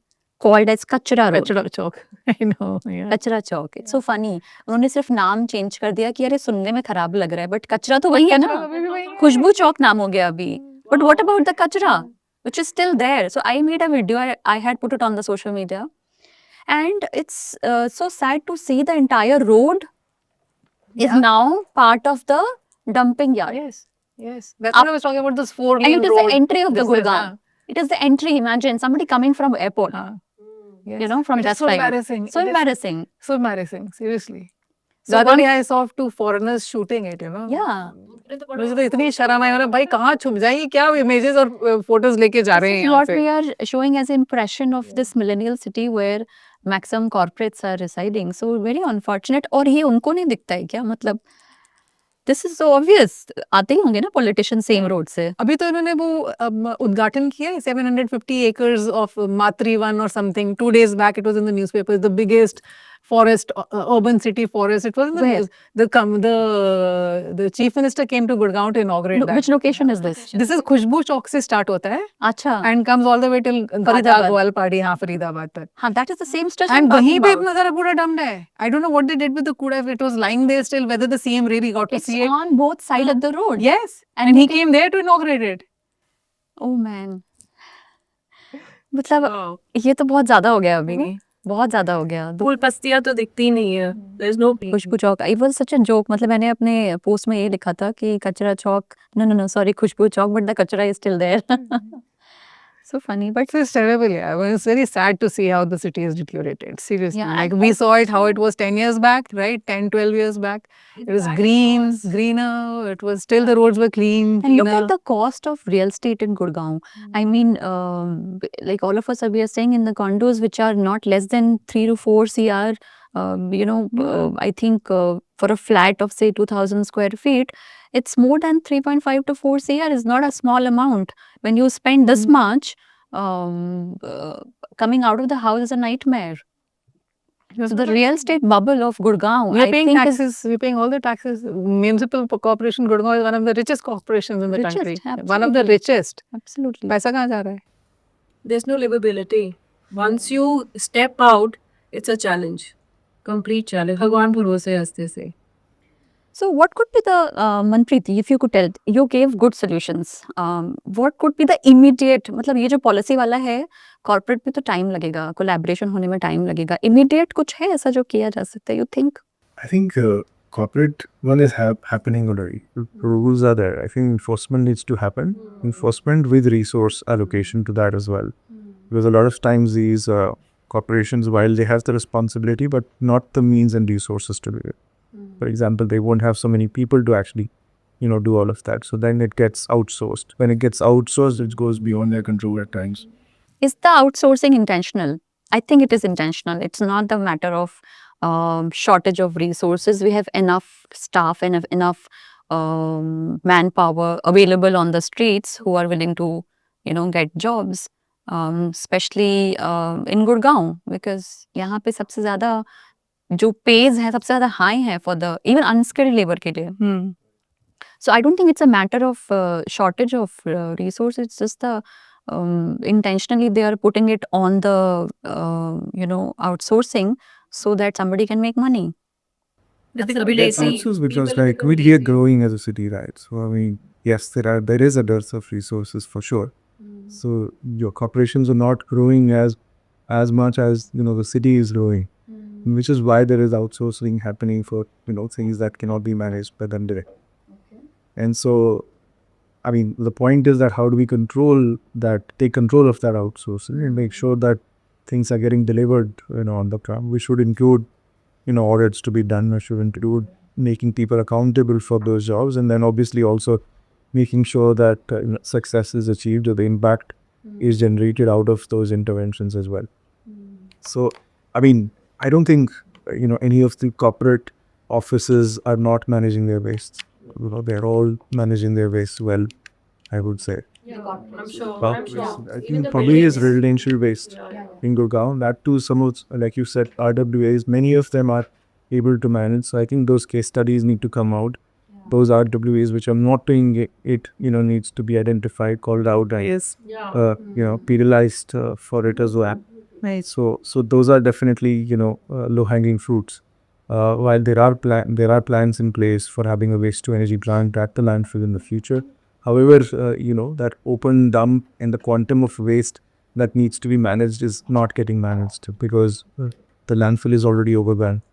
called as Kachra Road. Kachra Chowk. I know. Yeah. कचरा चौक. It's so funny. उन्होंने सिर्फ नाम change कर दिया कि अरे सुनने में खराब लग रहा है, बट कचरा तो वही है ना. अभी भी वही है. खुशबू चौक नाम हो गया अभी. But what about the kachra, which is still there? So I made a video. I had put it on the social media, and it's so sad to see the entire road is now part of the dumping yard. Yes. Yes. That's what I was talking about. This 4-lane And it is road. the entry of the This is, Gurgaon. It is the entry. Imagine somebody coming from airport. Yes. You know, from It is that so side. embarrassing. So It is embarrassing. So embarrassing. Seriously. So The other once- day I saw 2 foreigners shooting it. You know. Yeah. मुझे तो इतनी शर्म आई. मतलब भाई कहाँ छुप जाएंगे, क्या इमेजेस और फोटोज लेके जा रहे हैं This is यहाँ what पे. we are showing as impression of this millennial city where maximum corporates are residing. So very unfortunate. और ये उनको नहीं दिखता है क्या? मतलब this is so obvious. आते ही होंगे ना politicians same road से. अभी तो इन्होंने वो उद्घाटन किया है 750 acres of Matri One or something. 2 days back it was in the newspaper. The biggest forest, urban city forest. It was in the Where? news. The chief minister came to Gurgaon to inaugurate that. Which location is this? This is खुशबू चौक से start होता है अच्छा. and comes all the way till Faridabad. ग्वालपाड़ी, हाँ फरीदाबाद तक. हाँ, that is the same stretch. And I'm talking वहीं पे about. इतना सारा कूड़ा dumped है. I don't know what they did with the कूड़ा. If it was lying there still, whether the CM really got to It's see it. on both sides of the road. Yes, and he came there to inaugurate it. Oh man. मतलब ये तो बहुत ज्यादा हो गया अभी. बहुत ज्यादा हो गया. फूल पत्तियां तो दिखती ही नहीं है. There is no khushbu chowk. It was such a joke. मतलब मैंने अपने पोस्ट में ये लिखा था कि कचरा चौक. No, sorry, Khushboo Chowk, but the कचरा is still there. So funny, but So it's terrible, yeah. Well, it's very sad to see how the city has deteriorated. Seriously. Yeah, Like and we saw it how it was 10 years back, right? 10, 12 years back. It was green, greener. It was still the roads were clean. and look cleaner. at the cost of real estate in Gurgaon. I mean, like all of us we are staying in the condos which are not less than 3 to 4 CR. I think for a flat of say 2,000 square feet, it's more than 3.5 to 4 CR is not a small amount. When you spend this much, coming out of the house is a nightmare. So the real estate bubble of Gurgaon, We are I paying think is taxes. We're paying all the taxes. Municipal Corporation Gurgaon is one of the richest corporations in the Richest, country. One of absolutely. the richest. absolutely. पैसा कहाँ जा रहा है? there's no livability. Once you step out, it's a challenge. Complete challenge. भगवान भरोसे हंसते से. So what could be the, Manpreeti, if you could tell, you gave good solutions. What could be the immediate, मतलब ये जो policy वाला है, corporate पे तो time लगेगा, collaboration होने में time लगेगा. Immediate कुछ है ऐसा जो किया जा सकता है, you think? I think corporate one is happening already. Rules are there. I think enforcement needs to happen. Enforcement with resource allocation to that as well. Because a lot of times these corporations, while they have the responsibility, but not the means and resources to do it. For example, they won't have so many people to actually, do all of that. So then it gets outsourced. When it gets outsourced, it goes beyond their control at times. Is the outsourcing intentional? I think it is intentional. It's not the matter of shortage of resources. We have enough staff and enough manpower available on the streets who are willing to, get jobs. Especially in Gurgaon, because यहाँ पे सबसे ज़्यादा जो pays है सबसे ज़्यादा high है for the even unskilled labor के लिए. So I don't think it's a matter of shortage of resources. It's just the intentionally they are putting it on the outsourcing so that somebody can make money. That's outsourced because like we're here growing as a city, right? So I mean, yes, there is a dearth of resources for sure. So your corporations are not growing as much as the city is growing, which is why there is outsourcing happening for things that cannot be managed by them direct. And so, I mean, the point is that how do we control that, take control of that outsourcing and make sure that things are getting delivered, on the ground. We should include, audits to be done. We should include making people accountable for those jobs, and then obviously also making sure that success is achieved or the impact is generated out of those interventions as well. So, I mean, I don't think, any of the corporate offices are not managing their waste. They're all managing their waste well, I would say. I'm sure. I think probably is residential waste in Gurgaon. That too, some of, like you said, RWAs, many of them are able to manage. So I think those case studies need to come out. Those RWAs which are not doing it, needs to be identified, called out, and penalized for it as well. Right. So those are definitely, low-hanging fruits. While there are plans in place for having a waste-to-energy plant at the landfill in the future. However, that open dump and the quantum of waste that needs to be managed is not getting managed because the landfill is already overrun,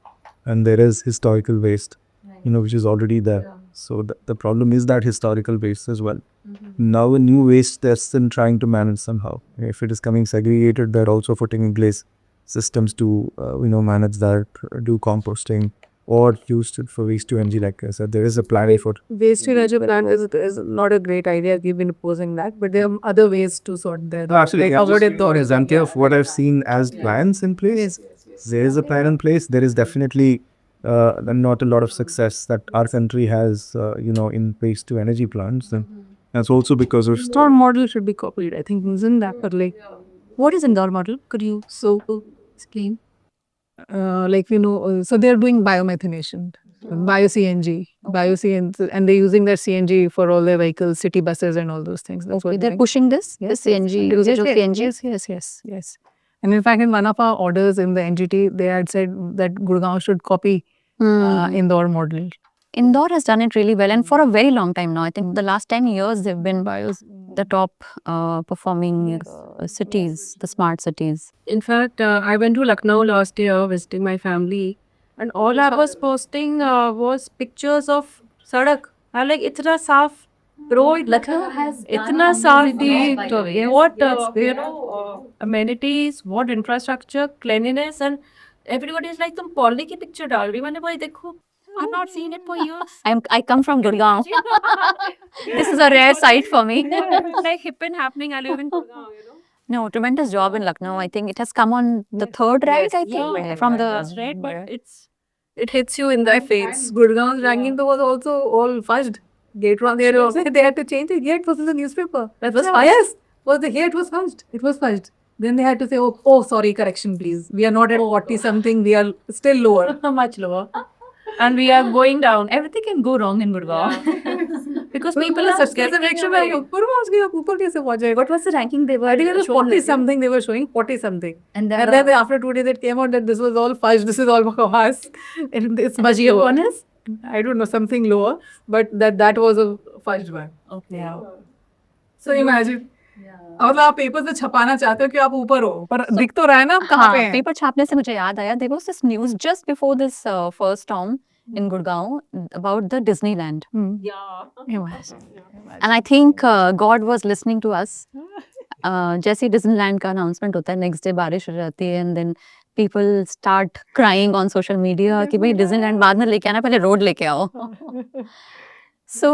and there is historical waste, which is already there. So the problem is that historical waste as well. Now a new waste they're still trying to manage somehow. If it is coming segregated, they're also putting in place systems to manage that, do composting, or use it for waste to energy. Like I said, there is a plan for. Waste to energy plant is not a great idea. We've been opposing that, but there are other ways to sort that. No, actually, Like I'm just already giving an example of what I've seen as plans in place. There is a plan in place. There is definitely not a lot of success that our country has, in waste to energy plants. And that's also because of Indore model should be copied. I think isn't that early? What is Indore model? Could you explain? So they're doing biomethanation, bio-CNG, bio-CNG, and they're using their CNG for all their vehicles, city buses and all those things. That's what They're doing. pushing this CNG, usage of CNG. Yes. And in fact, in one of our orders in the NGT, they had said that Gurgaon should copy Indore model. Indore has done it really well, and for a very long time now. I think the last 10 years they've been the top performing cities, the smart cities. In fact, I went to Lucknow last year visiting my family, and all I was posting was pictures of sadak. I'm like, itna saaf road, Lucknow has itna saaf, what amenities, what infrastructure, cleanliness, and everybody is like, तुम पौली की picture डाल रही हो. मैंने बोला देखो, I've not seen it for years. I come from Gurgaon. This is a rare sight for me. Like hip and happening. I live in Gurgaon, No, tremendous job in Lucknow. I think it has come on the third rank, I think, from the... That's right, but It hits you in the face. Gurgaon's ranking was also all fudged. Gate 1, they had to change it. Here it was in the newspaper. That was yes. Here it was fudged. It was fudged. Then they had to say, oh, sorry, correction, please. We are not at 40 something. We are still lower. much lower. And we are going down. Everything can go wrong in Gurgaon. Because people are What was the ranking they were? I think it was 40 something. They were showing 40 something. And And then after 2 days, it came out that this was all fudged. This is all Bakawas. And it's much lower. honest? I don't know, something lower. But that was a fudged one. Okay. So imagine. अब आप paper से छपाना चाहते हो कि आप ऊपर हो पर दिख तो रहा है ना आप कहाँ पे हैं पेपर छापने से मुझे याद आया, there was this news just before this first storm in Gurgaon about the Disneyland. And I think God was listening to us. जैसे Disneyland का announcement होता है, next day बारिश हो जाती है, and then people start crying on social media कि भाई Disneyland बाद में लेके आना, पहले road लेके आओ. So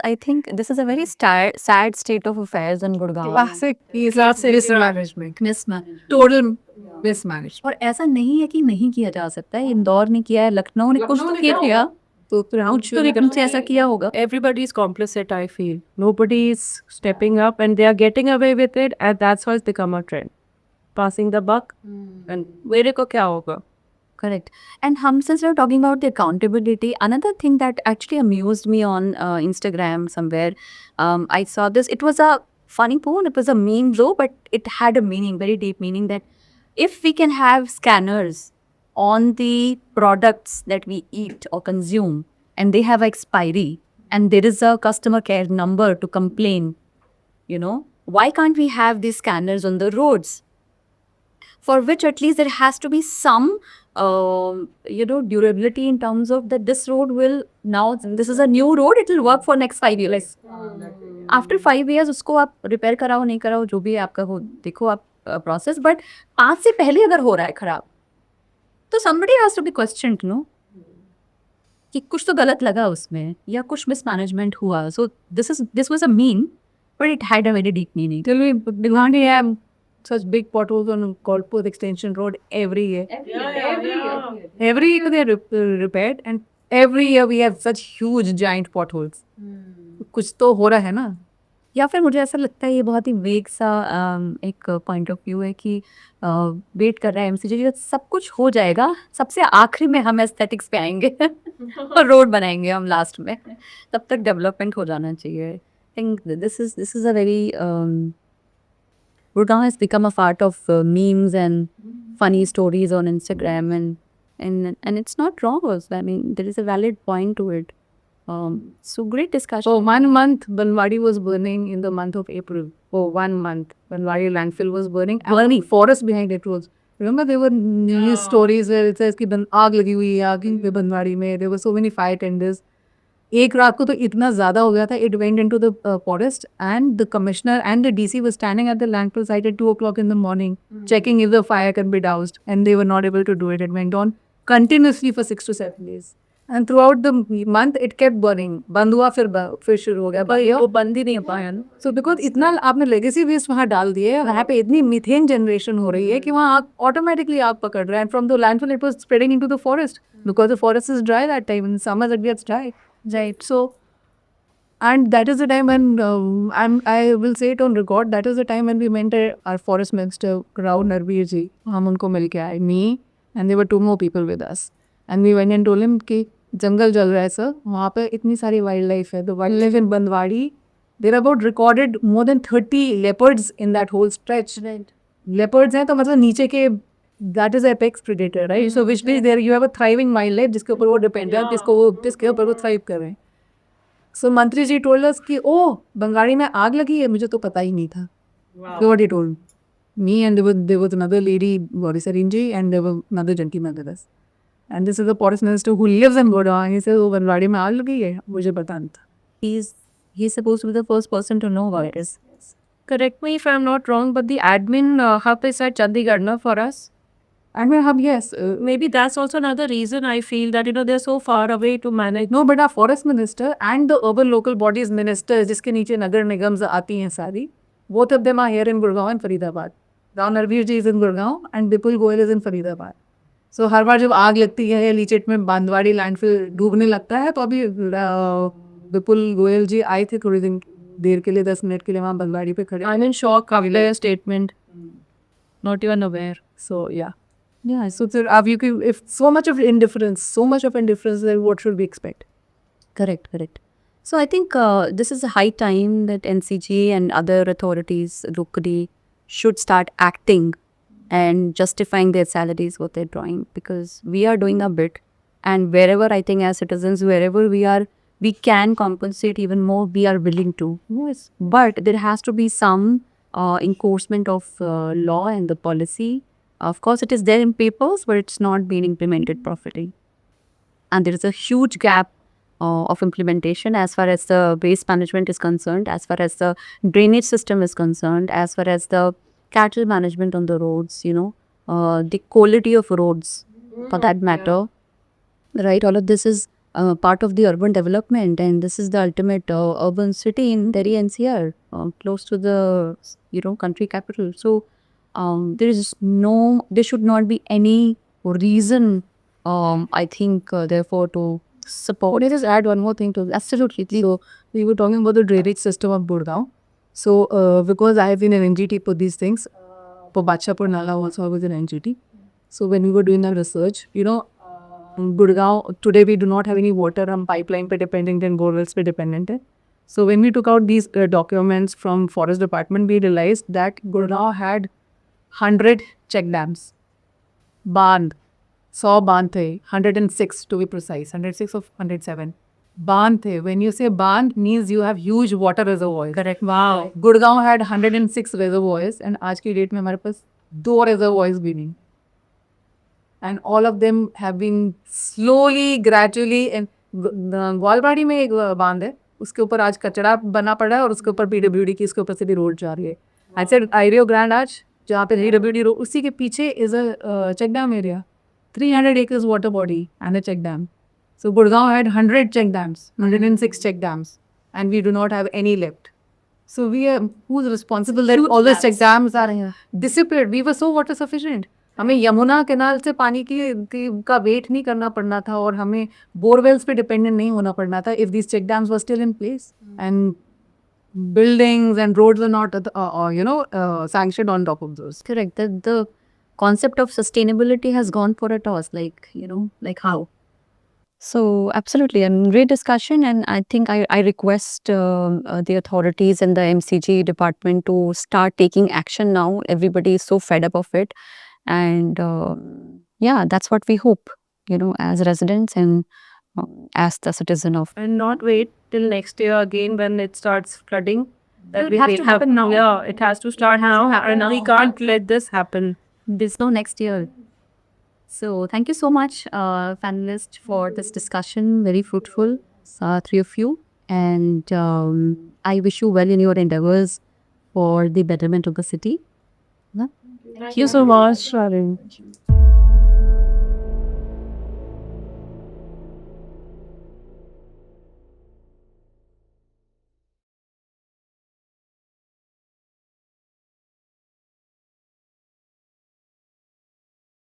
I think this is a very sad state of affairs in Gurgaon. Classic mismanagement. Mismanagement. Total mismanagement. और ऐसा नहीं है कि नहीं किया जा सकता है. इंदौर ने किया है, लखनऊ ने कुछ तो किया. तो कुछ से ऐसा किया होगा. Everybody is complicit, I feel. Nobody is stepping up and they are getting away with it, and that's why it's become a trend. Passing the buck and मेरे को क्या होगा? Correct. And since we're talking about the accountability, another thing that actually amused me on Instagram somewhere, I saw this. It was a funny post. It was a meme though, but it had a meaning, very deep meaning, that if we can have scanners on the products that we eat or consume, and they have expiry, and there is a customer care number to complain, why can't we have these scanners on the roads? For which at least there has to be some durability in terms of that this road will now, this is a new road, it will work for next 5 years. After 5 years उसको आप repair कराओ नहीं कराओ जो भी आपका हो, देखो आप process, but 5 से पहले अगर हो रहा है खराब तो somebody has to be questioned, कि कुछ तो गलत लगा उसमें या कुछ mismanagement हुआ. So this was a meme, but it had a very deep meaning. Till we Gandhi have such big potholes on Kolpur Extension Road every year. Every year they are repaired, and every year we have such huge giant potholes. कुछ तो हो रहा है ना. या फिर मुझे ऐसा लगता है ये बहुत ही वेग सा एक पॉइंट ऑफ व्यू है कि वेट कर रहा है एमसीजी, सब कुछ हो जाएगा, सबसे आखिरी में हम एस्थेटिक्स पे आएंगे और रोड बनाएंगे हम लास्ट में, तब तक डेवलपमेंट हो जाना चाहिए. I think this is a very Gurgaon has become a part of memes and funny stories on Instagram, and it's not wrong also. I mean, there is a valid point to it. So great discussion. So 1 month, Banwadi was burning in the month of April. For 1 month, Banwadi landfill was burning. Burning. Forest behind it was. Remember, there were news stories where it says कि आग लगी हुई है, आग पे बनवाड़ी में. There were so many fire tenders. एक रात को तो इतना ज़्यादा हो गया था, it went into the forest, and the commissioner and the DC was standing at the landfill site at 2 o'clock in the morning, checking if the fire can be doused, and they were not able to do it. It went on continuously for 6 to 7 days. And throughout the month, it kept burning. बंद हुआ फिर शुरू हो गया. But वो बंद ही नहीं हो पाया ना. so because इतना आपने लेगेसी वेस्ट वहाँ डाल दिए, वहाँ पे इतनी मीथेन जनरेशन हो रही है कि वहाँ आग ऑटोमेटिकली आग पकड़ रहा है. And from the landfill, it was spreading into the forest because the forest is dry that time. In summer, it gets dry. Right. So, and that is the time when I will say it on record. That is the time when we met our forest minister, Rao Narveer ji. हम उनको मिल के आए. Me and there were 2 more people with us. And we went and told him कि जंगल जल रहा है sir, वहाँ पे इतनी सारी वाइल्ड लाइफ है. The wildlife in Bandwadi, there are about recorded more than 30 leopards in that whole stretch. Right. Leopards हैं तो मतलब नीचे के that is apex predator, right? So which means there you have a thriving wildlife जिसके ऊपर वो depend है, जिसके ऊपर वो thrive कर रहे हैं. So मंत्री जी told us कि ओह बंगाड़ी में आग लगी है, मुझे तो पता ही नहीं था. So what he told me, and there was another lady, Gauri Sarinji, and there was another gentleman with us. And this is the forest minister who lives in Gurgaon. He said, "Oh, बंगाड़ी में आग लगी है, मुझे पता नहीं था." He's supposed to be the first person to know about this. Correct me if I'm not wrong, but the admin hub is at Chandigarh na, for us. Admin hub, yes. Maybe that's also another reason I feel that they're so far away to manage. No, but our forest minister and the urban local bodies ministers, जिसके नीचे नगर निगम्स आती हैं सारी, both of them are here in Gurgaon and Faridabad. Rao Narveer ji is in Gurgaon and Bipul Goyal is in Faridabad. So हर बार जब आग लगती है leachate में बांदवाड़ी लैंडफिल डूबने लगता है तो अभी विपुल गोयल जी आए थे थोड़ी देर के लिए 10 मिनट के लिए वहाँ बांदवाड़ी पे खड़े. I'm in shock after your statement. Not even aware. So yeah, so if so much of indifference, then what should we expect? Correct. So I think this is a high time that NCG and other authorities locally should start acting and justifying their salaries, what they're drawing, because we are doing a bit, and wherever I think as citizens, wherever we are, we can compensate even more, we are willing to. Yes. But there has to be some enforcement of law and the policy. Of course, it is there in papers, but it's not being implemented properly. And there is a huge gap of implementation as far as the waste management is concerned, as far as the drainage system is concerned, as far as the cattle management on the roads, the quality of roads for that matter, right? All of this is part of the urban development, and this is the ultimate urban city in Delhi NCR, close to the, country capital. So there should not be any reason, I think, therefore, to support. Let me just add one more thing to this. Absolutely. So we were talking about the drainage system of Gurgaon. So because I have been an NGT for these things, for Badshapur Nala also I was an NGT. So when we were doing our research, Gurgaon, today we do not have any water, हम pipeline पे dependent and borewells पे dependent है. So when we took out these documents from forest department, we realized that Gurgaon had 100 check dams. बांध 100 बांध थे, 106 to be precise, 106 or 107 बांध थे. When you say बांध means you have huge water reservoirs. Correct. Wow. Gurgaon had 106 reservoirs and आज की date में हमारे पास 2 reservoirs भी नहीं. And all of them have been slowly, gradually, and ग्वालबाड़ी में एक बांध है, उसके ऊपर आज कचरा बना पड़ा है और उसके ऊपर PWD की इसके ऊपर से भी रोड जा रही है. I said Rio Grande आज जहाँ पे PWD रोड, उसी के पीछे is a check dam area, 300 acres water body and a check dam. So Gurgaon had 100 check dams, 106 check dams, and we do not have any left. So who's responsible that all those check dams are disappeared? We were so water sufficient. हमें Yamuna canal से पानी का wait नहीं करना पड़ना था और हमें बोरवेल्स पे डिपेंडेंट नहीं होना पड़ना था if these check dams were still in place and buildings and roads are not sanctioned on top of those. Correct. The concept of sustainability has gone for a toss. Like how? So, absolutely, great discussion, and I think I request the authorities and the MCG department to start taking action now. Everybody is so fed up of it, and yeah, that's what we hope, as residents and as the citizen of. And not wait till next year again when it starts flooding. It has to happen now. Yeah, it has to start now, and we can't let this happen. There's no next year. So, thank you so much, panelists, for this discussion. Very fruitful, three of you. And I wish you well in your endeavors for the betterment of the city. Thank you so much, Sharon.